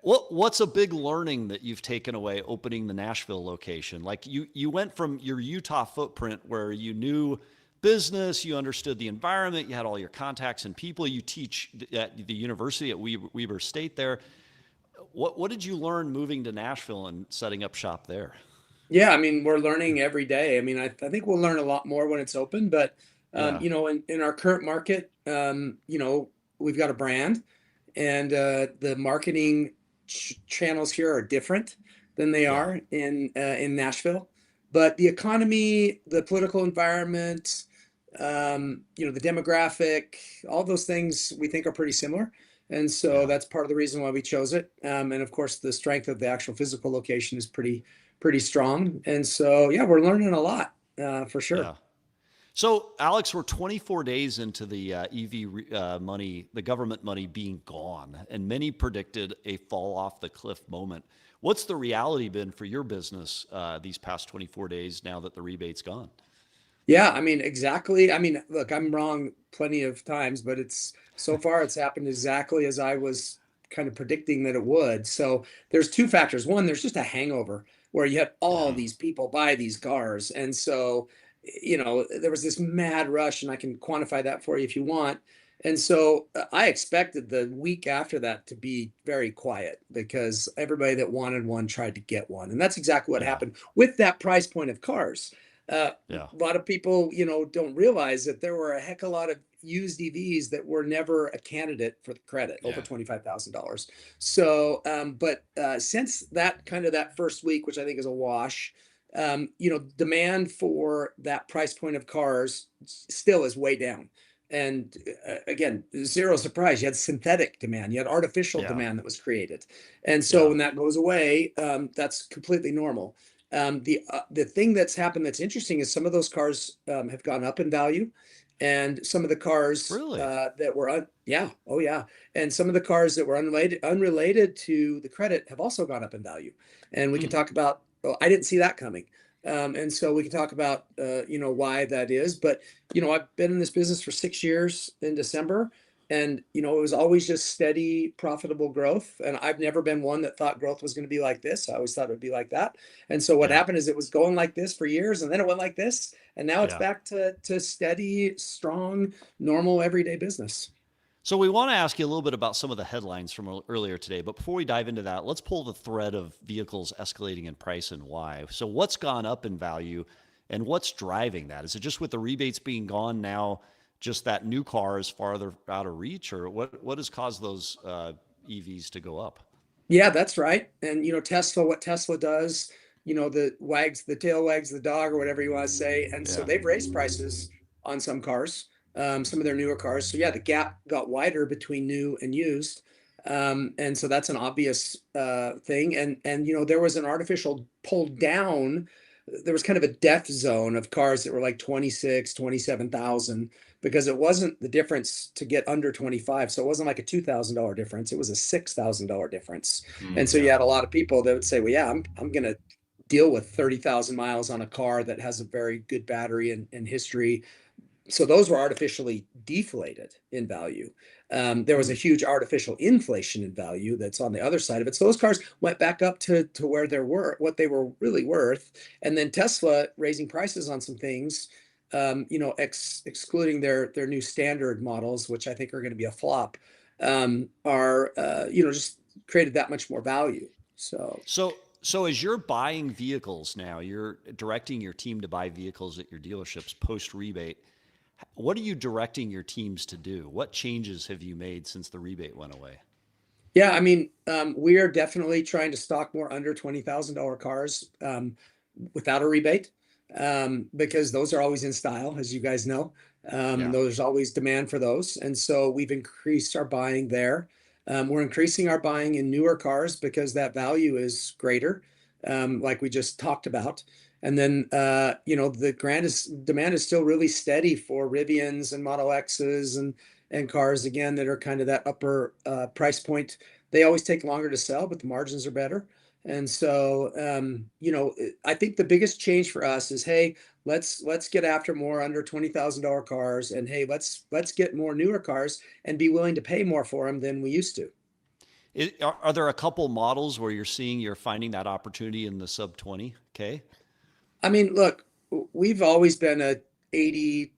What's a big learning that you've taken away opening the Nashville location? Like you went from your Utah footprint where you knew business, you understood the environment, you had all your contacts and people. You teach at the university at Weber State there. What did you learn moving to Nashville and setting up shop there? Yeah, I mean, we're learning every day. I mean, I think we'll learn a lot more when it's open, but in our current market, we've got a brand, and the marketing channels here are different than they are in Nashville. But the economy, the political environment, the demographic, all those things we think are pretty similar. And so that's part of the reason why we chose it. And of course, the strength of the actual physical location is pretty strong. And so, we're learning a lot for sure. Yeah. So, Alex, we're 24 days into the EV money, the government money being gone, and many predicted a fall off the cliff moment. What's the reality been for your business these past 24 days now that the rebate's gone? Yeah, I mean, exactly. I mean, look, I'm wrong plenty of times, but so far it's happened exactly as I was kind of predicting that it would. So there's 2 factors. One, there's just a hangover where you had all these people buy these cars. And so, there was this mad rush, and I can quantify that for you if you want. And so I expected the week after that to be very quiet because everybody that wanted one tried to get one. And that's exactly what happened with that price point of cars. A lot of people, don't realize that there were a heck of a lot of used EVs that were never a candidate for the credit over $25,000. So, but since that first week, which I think is a wash, demand for that price point of cars still is way down. And again, zero surprise. You had synthetic demand, you had artificial demand that was created. And so when that goes away, that's completely normal. The thing that's happened that's interesting is some of those cars have gone up in value, and some of the cars that were and some of the cars that were unrelated to the credit have also gone up in value. And we can talk about. Well, I didn't see that coming, and so we can talk about why that is. But I've been in this business for 6 years in December. And, it was always just steady, profitable growth. And I've never been one that thought growth was going to be like this. I always thought it would be like that. And so what happened is it was going like this for years, and then it went like this. And now it's back to steady, strong, normal, everyday business. So we want to ask you a little bit about some of the headlines from earlier today. But before we dive into that, let's pull the thread of vehicles escalating in price and why. So what's gone up in value and what's driving that? Is it just with the rebates being gone now? Just that new car is farther out of reach, or what has caused those EVs to go up? Yeah, that's right. And Tesla, what Tesla does, the tail wags the dog, or whatever you want to say. And so they've raised prices on some cars, some of their newer cars. So the gap got wider between new and used. And so that's an obvious thing. And there was an artificial pull down there was kind of a death zone of cars that were like 26, 27,000 because it wasn't the difference to get under 25. So it wasn't like a $2,000 difference. It was a $6,000 difference. And so you had a lot of people that would say, well, yeah, I'm going to deal with 30,000 miles on a car that has a very good battery and history. So those were artificially deflated in value. There was a huge artificial inflation in value that's on the other side of it. So those cars went back up to where they were, what they were really worth. And then Tesla raising prices on some things, excluding their new standard models, which I think are going to be a flop, just created that much more value. So as you're buying vehicles now, you're directing your team to buy vehicles at your dealerships post rebate. What are you directing your teams to do? What changes have you made since the rebate went away? Yeah, I mean, we are definitely trying to stock more under $20,000 cars without a rebate because those are always in style, as you guys know. There's always demand for those. And so we've increased our buying there. We're increasing our buying in newer cars because that value is greater, like we just talked about. And then, the demand is still really steady for Rivians and Model X's and cars, again, that are kind of that upper price point. They always take longer to sell, but the margins are better. And so, I think the biggest change for us is, hey, let's get after more under $20,000 cars. And hey, let's get more newer cars and be willing to pay more for them than we used to. Are there a couple models where you're finding that opportunity in the sub 20K? I mean, look, we've always been a 85%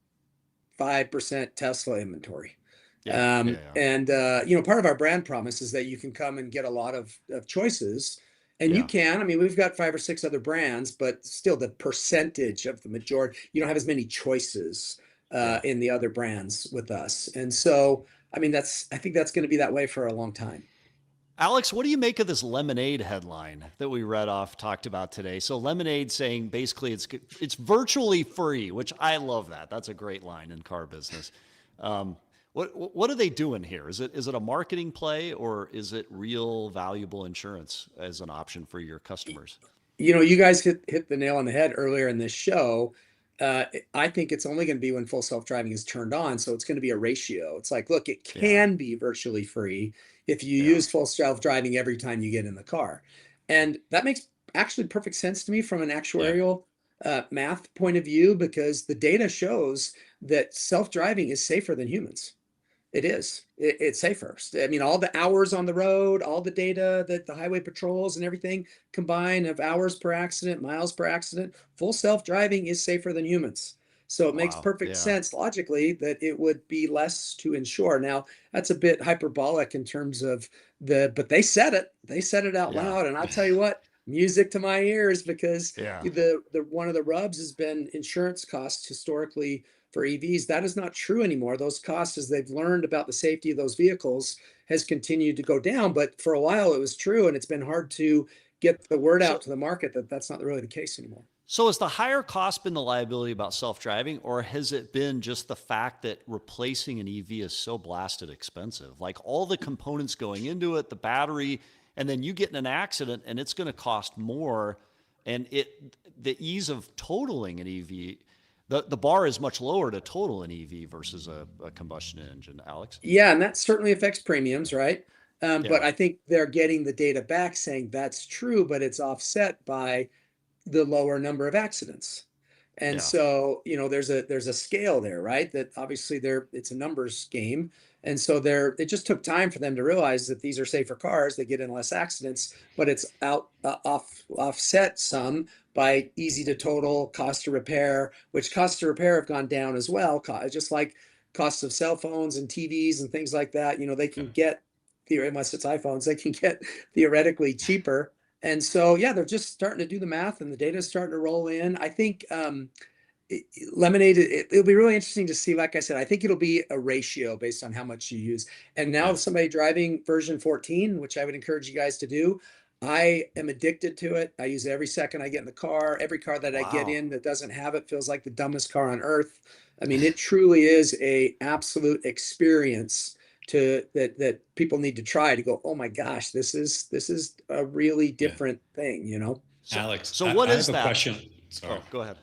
Tesla inventory. And part of our brand promise is that you can come and get a lot of choices. And you can. I mean, we've got 5 or 6 other brands, but still the percentage of the majority, you don't have as many choices in the other brands with us. And so, I mean, I think that's going to be that way for a long time. Alex, what do you make of this Lemonade headline that we talked about today? So Lemonade saying basically it's virtually free, which I love that. That's a great line in car business. What are they doing here? Is it a marketing play or is it real valuable insurance as an option for your customers? You guys hit the nail on the head earlier in this show. I think it's only going to be when full self-driving is turned on. So it's going to be a ratio. It's like, look, it can be virtually free if you use full self-driving every time you get in the car. And that makes actually perfect sense to me from an actuarial math point of view, because the data shows that self-driving is safer than humans. It is. It's safer. I mean, all the hours on the road, all the data that the highway patrols and everything combine of hours per accident, miles per accident, full self-driving is safer than humans. So it makes perfect sense logically that it would be less to insure. Now, that's a bit hyperbolic in terms of but they said it. They said it out loud. And I'll tell you what, music to my ears, because the one of the rubs has been insurance costs historically for EVs. That is not true anymore. Those costs, as they've learned about the safety of those vehicles, has continued to go down. But for a while it was true, and it's been hard to get the word out to the market that that's not really the case anymore. So has the higher cost been the liability about self-driving, or has it been just the fact that replacing an EV is so blasted expensive? Like all the components going into it, the battery, and then you get in an accident and it's going to cost more. And the ease of totaling an EV, the bar is much lower to total an EV versus a combustion engine, Alex. Yeah, and that certainly affects premiums, right? But I think they're getting the data back saying that's true, but it's offset by the lower number of accidents. And so, there's a scale there, right? That obviously it's a numbers game. And so it just took time for them to realize that these are safer cars, they get in less accidents, but it's offset some by easy to total, cost to repair, which costs to repair have gone down as well. Just like costs of cell phones and TVs and things like that, they can get, unless it's iPhones, they can get theoretically cheaper. And so, they're just starting to do the math and the data is starting to roll in. I think Lemonade, it'll be really interesting to see. Like I said, I think it'll be a ratio based on how much you use. And now somebody driving version 14, which I would encourage you guys to do, I am addicted to it. I use it every second I get in the car. Every car that I get in that doesn't have it feels like the dumbest car on earth. I mean, it truly is a absolute experience that people need to try to go, oh my gosh, this is a really different thing, Alex, so what is that? Question. Sorry. Oh, go ahead.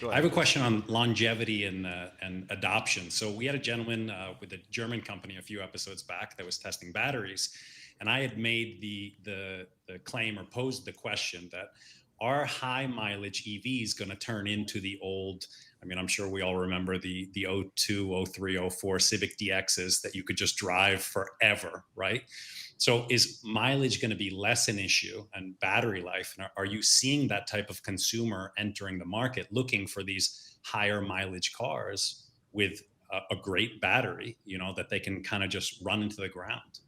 I have a question on longevity and adoption. So we had a gentleman with a German company a few episodes back that was testing batteries, and I had made the claim or posed the question that are high mileage EVs going to turn into the old? I mean, I'm sure we all remember the 02, 03, 04 Civic DXs that you could just drive forever, right? So is mileage going to be less an issue and battery life? And are you seeing that type of consumer entering the market looking for these higher mileage cars with a great battery, that they can kind of just run into the ground?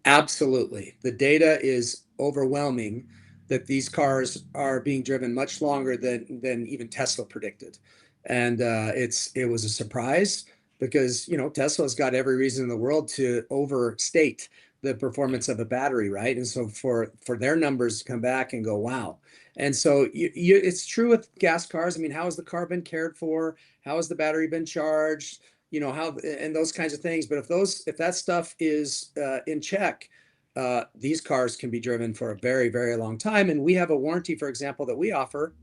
Absolutely. The data is overwhelming that these cars are being driven much longer than even Tesla predicted. And it was a surprise because, Tesla's got every reason in the world to overstate the performance of a battery, right? And so for their numbers to come back and go, wow. And so it's true with gas cars. I mean, how has the car been cared for? How has the battery been charged? How, and those kinds of things. But if that stuff is in check, these cars can be driven for a very, very long time. And we have a warranty, for example, that we offer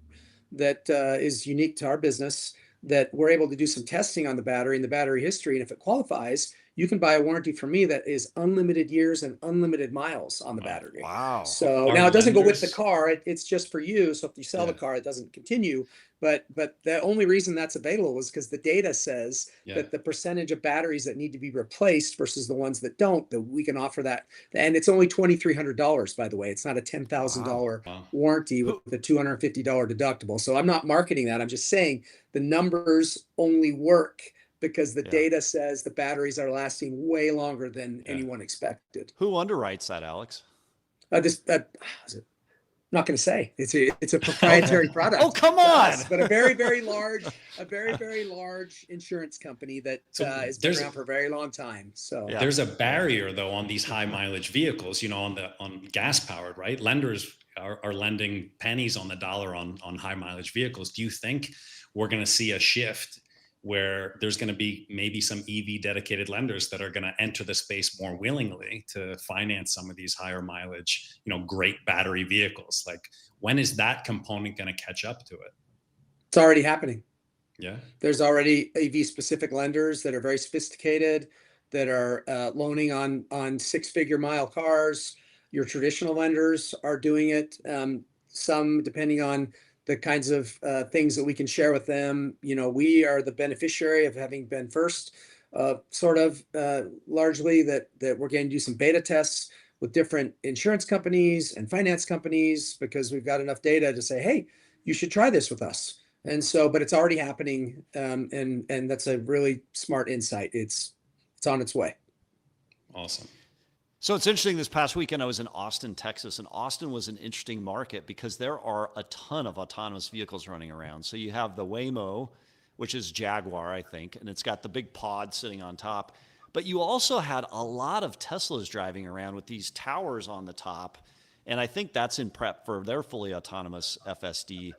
that is unique to our business, that we're able to do some testing on the battery and the battery history. And if it qualifies, you can buy a warranty from me that is unlimited years and unlimited miles on the battery. Wow. So now it doesn't go with the car. It's just for you. So if you sell the car, it doesn't continue. But the only reason that's available is because the data says that the percentage of batteries that need to be replaced versus the ones that don't, that we can offer that. And it's only $2,300, by the way. It's not a $10,000 warranty with the $250 deductible. So I'm not marketing that. I'm just saying the numbers only work because the data says the batteries are lasting way longer than anyone expected. Who underwrites that, Alex? I'm not going to say. It's a proprietary product. Oh, come on! But a very, very large insurance company that has been around for a very long time. So there's a barrier though on these high mileage vehicles. On gas powered, right? Lenders are lending pennies on the dollar on high mileage vehicles. Do you think we're going to see a shift where there's going to be maybe some EV dedicated lenders that are going to enter the space more willingly to finance some of these higher mileage, great battery vehicles? Like, when is that component going to catch up to it? It's already happening. Yeah. There's already EV specific lenders that are very sophisticated, that are loaning on 6-figure mile cars. Your traditional lenders are doing it. Some, depending on the kinds of things that we can share with them. We are the beneficiary of having been first, largely that we're going to do some beta tests with different insurance companies and finance companies because we've got enough data to say, hey, you should try this with us. And so, but it's already happening, and that's a really smart insight. It's on its way. Awesome. So it's interesting, this past weekend I was in Austin, Texas, and Austin was an interesting market because there are a ton of autonomous vehicles running around. So you have the Waymo, which is Jaguar, I think, and it's got the big pod sitting on top. But you also had a lot of Teslas driving around with these towers on the top, and I think that's in prep for their fully autonomous FSD.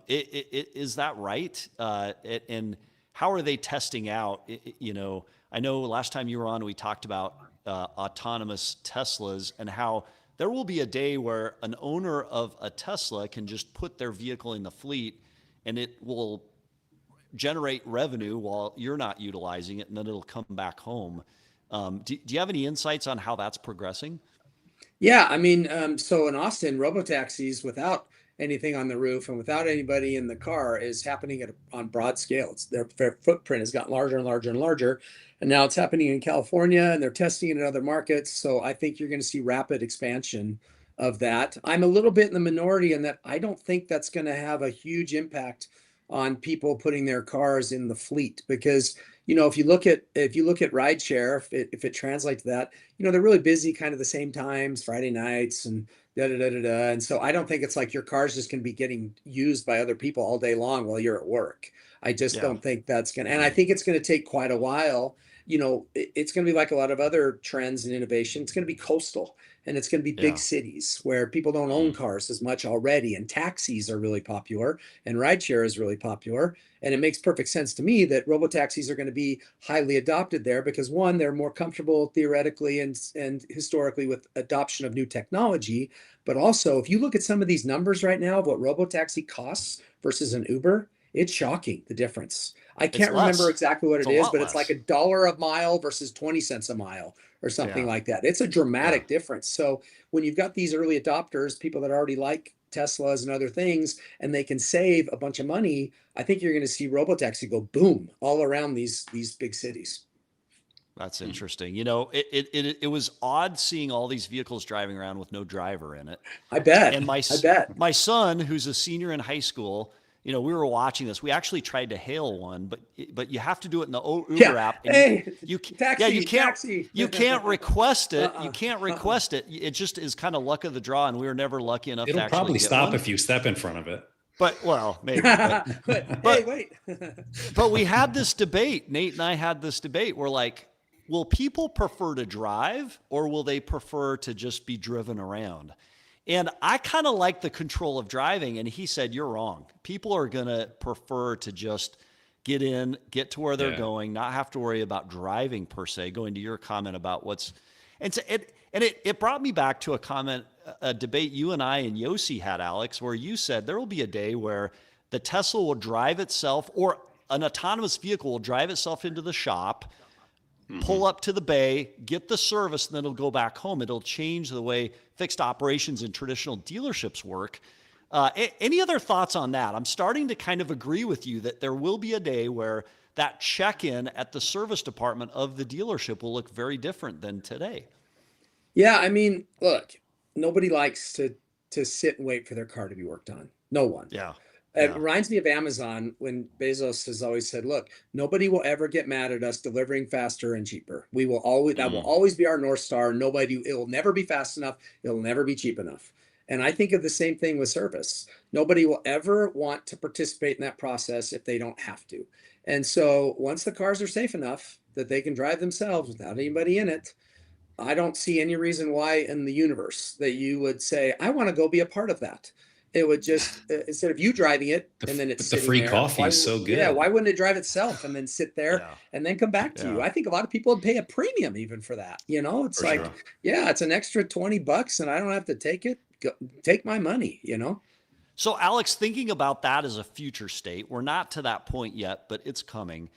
Is that right? And how are they testing out? I know last time you were on, we talked about autonomous Teslas and how there will be a day where an owner of a Tesla can just put their vehicle in the fleet and it will generate revenue while you're not utilizing it, and then it'll come back home. Do you have any insights on how that's progressing? Yeah, I mean, so in Austin, robotaxis without anything on the roof and without anybody in the car is happening on broad scale. Their footprint has gotten larger and larger and larger. And now it's happening in California, and they're testing it in other markets. So I think you're going to see rapid expansion of that. I'm a little bit in the minority in that I don't think that's going to have a huge impact on people putting their cars in the fleet, because if you look at rideshare, if it translates to that, they're really busy kind of the same times, Friday nights and and so I don't think it's like your car's just going to be getting used by other people all day long while you're at work. I just don't think that's going to, and I think it's going to take quite a while. It's going to be like a lot of other trends and innovation. It's going to be coastal. And it's going to be big cities where people don't own cars as much already. And taxis are really popular and rideshare is really popular. And it makes perfect sense to me that robotaxis are going to be highly adopted there because one, they're more comfortable theoretically and historically with adoption of new technology. But also, if you look at some of these numbers right now of what robotaxi costs versus an Uber, it's shocking the difference. I can't remember exactly what it is, but it's like $1 a mile versus 20 cents a mile or something like that. It's a dramatic difference. So when you've got these early adopters, people that already like Teslas and other things, and they can save a bunch of money, I think you're going to see robotaxi go boom all around these big cities. That's interesting. You know, it was odd seeing all these vehicles driving around with no driver in it. I bet. And my son, who's a senior in high school, you know, we were watching this. We actually tried to hail one, but you have to do it in the Uber app. And you can't request it. You can't request it. It just is kind of luck of the draw, and we were never lucky enough. It'll to actually probably get stop one. if you step in front of it. But well, maybe. But hey, wait. But we had this debate. Nate and I had this debate. We're like, will people prefer to drive, or will they prefer to just be driven around? And I kind of like the control of driving. And he said, you're wrong. People are going to prefer to just get in, get to where they're going, not have to worry about driving per se, going to your comment about it brought me back to a debate you and I and Yossi had, Alex, where you said there will be a day where the Tesla will drive itself, or an autonomous vehicle will drive itself into the shop, pull up to the bay, get the service, and then it'll go back home. It'll change the way fixed operations in traditional dealerships work. Any other thoughts on that? I'm starting to kind of agree with you that there will be a day where that check-in at the service department of the dealership will look very different than today. Yeah, I mean, look, nobody likes to sit and wait for their car to be worked on. No one. Yeah. It reminds me of Amazon when Bezos has always said, look, nobody will ever get mad at us delivering faster and cheaper. We will always, that will always be our North Star. It will never be fast enough. It'll never be cheap enough. And I think of the same thing with service. Nobody will ever want to participate in that process if they don't have to. And so once the cars are safe enough that they can drive themselves without anybody in it, I don't see any reason why in the universe that you would say, I want to go be a part of that. It would just, instead of you driving it and then it's the free coffee is so good. Yeah, why wouldn't it drive itself and then sit there and then come back to you? I think a lot of people would pay a premium even for that. You know, it's it's an extra $20 and I don't have to take it. Take my money, you know? So Alex, thinking about that as a future state, we're not to that point yet, but it's coming.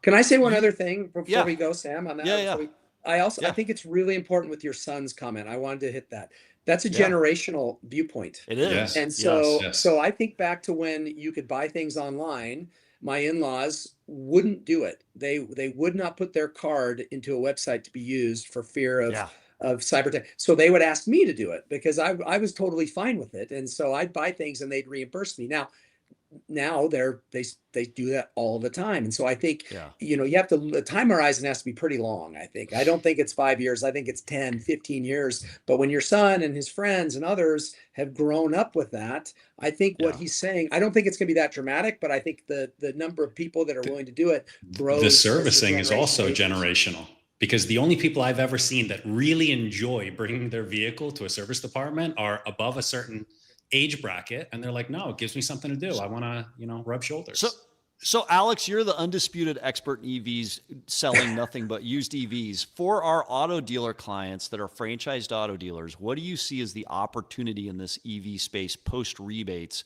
Can I say one other thing before we go, Sam, on that? Yeah. I think it's really important with your son's comment. I wanted to hit that. That's a generational viewpoint. It is. And so I think back to when you could buy things online. My in-laws wouldn't do it. They would not put their card into a website to be used for fear of cyber attack. So they would ask me to do it because I was totally fine with it. And so I'd buy things and they'd reimburse me. Now they do that all the time. And so I think, you know, the time horizon has to be pretty long. I don't think it's 5 years. I think it's 10, 15 years. But when your son and his friends and others have grown up with that, I think what he's saying, I don't think it's going to be that dramatic, but I think the number of people that are willing to do it grows. The servicing is also generational. Because the only people I've ever seen that really enjoy bringing their vehicle to a service department are above a certain age bracket. And they're like, no, it gives me something to do. I want to, rub shoulders. So Alex, you're the undisputed expert in EVs, selling nothing but used EVs. For our auto dealer clients that are franchised auto dealers, what do you see as the opportunity in this EV space post rebates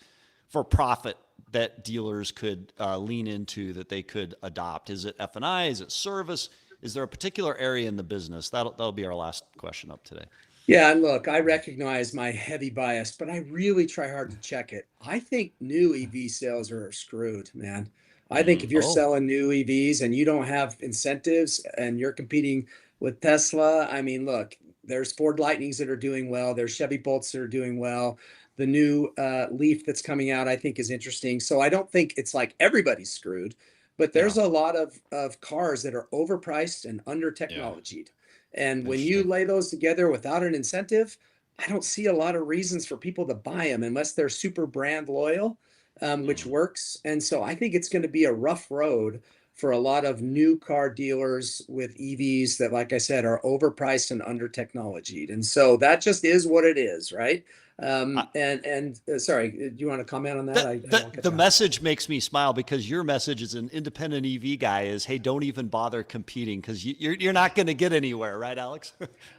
for profit that dealers could lean into, that they could adopt? Is it F&I? Is it service? Is there a particular area in the business? That'll be our last question up today. Yeah, and look, I recognize my heavy bias, but I really try hard to check it. I think new EV sales are screwed, man. I think if you're selling new EVs and you don't have incentives and you're competing with Tesla, I mean, look, there's Ford Lightnings that are doing well. There's Chevy Bolts that are doing well. The new Leaf that's coming out, I think, is interesting. So I don't think it's like everybody's screwed. But there's a lot of cars that are overpriced and under technologied. And when you lay those together without an incentive, I don't see a lot of reasons for people to buy them unless they're super brand loyal, which works. And so I think it's going to be a rough road for a lot of new car dealers with EVs that, like I said, are overpriced and under technologied. And so that just is what it is, right? Sorry, do you want to comment on that? The message makes me smile because your message as an independent EV guy is, hey, don't even bother competing because you're not going to get anywhere, right, Alex?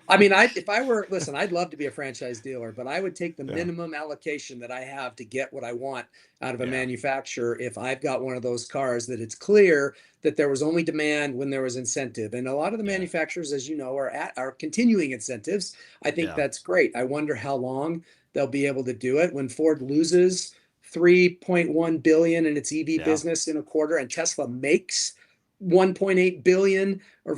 I mean, listen, I'd love to be a franchise dealer, but I would take the minimum allocation that I have to get what I want out of a manufacturer if I've got one of those cars that it's clear that there was only demand when there was incentive. And a lot of the manufacturers, as you know, are continuing incentives. I think that's great. I wonder how long they'll be able to do it when Ford loses $3.1 billion in its EV business in a quarter and Tesla makes $1.8 billion or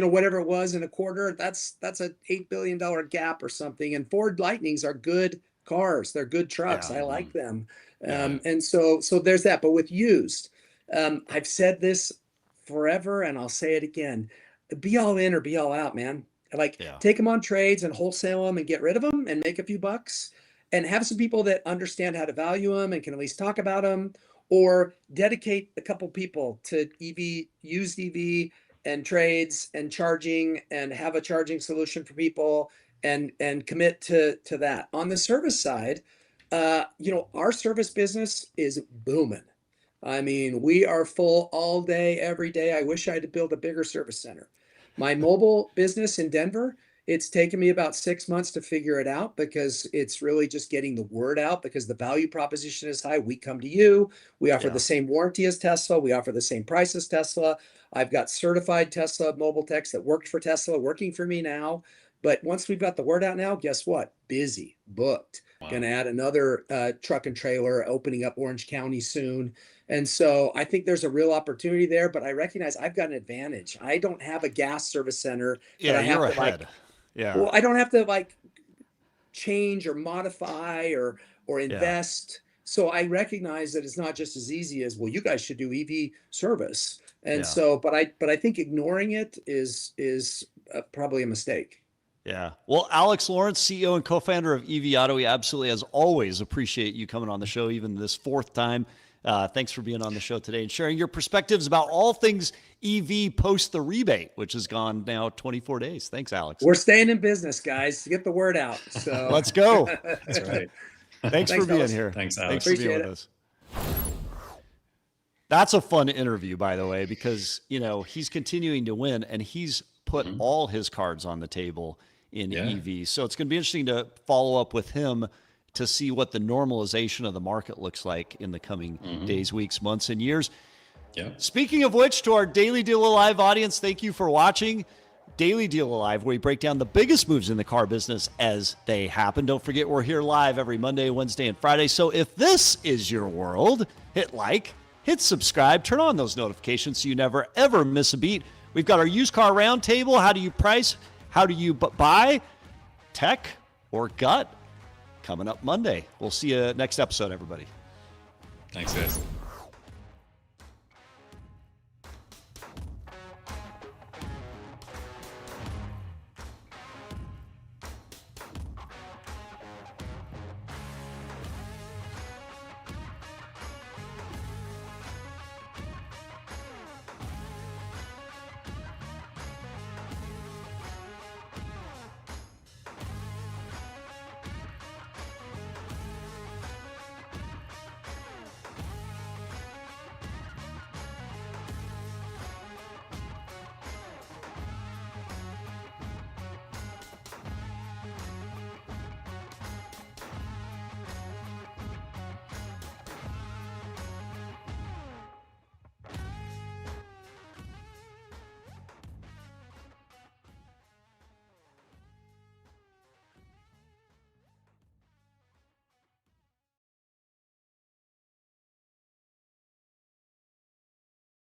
whatever it was in a quarter. That's a $8 billion gap or something. And Ford Lightnings are good cars. They're good trucks. I like them. And so there's that. But with used, I've said this forever and I'll say it again. Be all in or be all out, man. Take them on trades and wholesale them and get rid of them and make a few bucks, and have some people that understand how to value them and can at least talk about them, or dedicate a couple people to used EV and trades and charging, and have a charging solution for people and commit to that. On the service side, our service business is booming. I mean, we are full all day, every day. I wish I had to build a bigger service center. My mobile business in Denver, it's taken me about 6 months to figure it out because it's really just getting the word out because the value proposition is high. We come to you. We offer the same warranty as Tesla. We offer the same price as Tesla. I've got certified Tesla mobile techs that worked for Tesla working for me now. But once we've got the word out now, guess what? Busy, booked. Wow. Going to add another truck and trailer, opening up Orange County soon. And so I think there's a real opportunity there, but I recognize I've got an advantage. I don't have a gas service center that I have you're to ahead. well, I don't have to change or modify or invest. So I recognize that it's not just as easy as, well, you guys should do EV service. And so, but I think ignoring it is probably a mistake. Yeah. Well, Alex Lawrence, CEO and co-founder of EV Auto, we absolutely, as always, appreciate you coming on the show, even this fourth time. Thanks for being on the show today and sharing your perspectives about all things EV post the rebate, which has gone now 24 days. Thanks, Alex. We're staying in business, guys, to get the word out. So let's go. That's right. Thanks for being Alex. here. Thanks, Alex. Thanks for being with us. That's a fun interview, by the way, because, he's continuing to win and he's put all his cards on the table in EV. So it's going to be interesting to follow up with him to see what the normalization of the market looks like in the coming days, weeks, months, and years. Yeah. Speaking of which, to our Daily Deal Alive audience, thank you for watching Daily Deal Alive, where we break down the biggest moves in the car business as they happen. Don't forget, we're here live every Monday, Wednesday, and Friday. So if this is your world, hit like, hit subscribe, turn on those notifications so you never, ever miss a beat. We've got our used car roundtable. How do you price? How do you buy? Tech or gut? Coming up Monday. We'll see you next episode, everybody. Thanks, guys.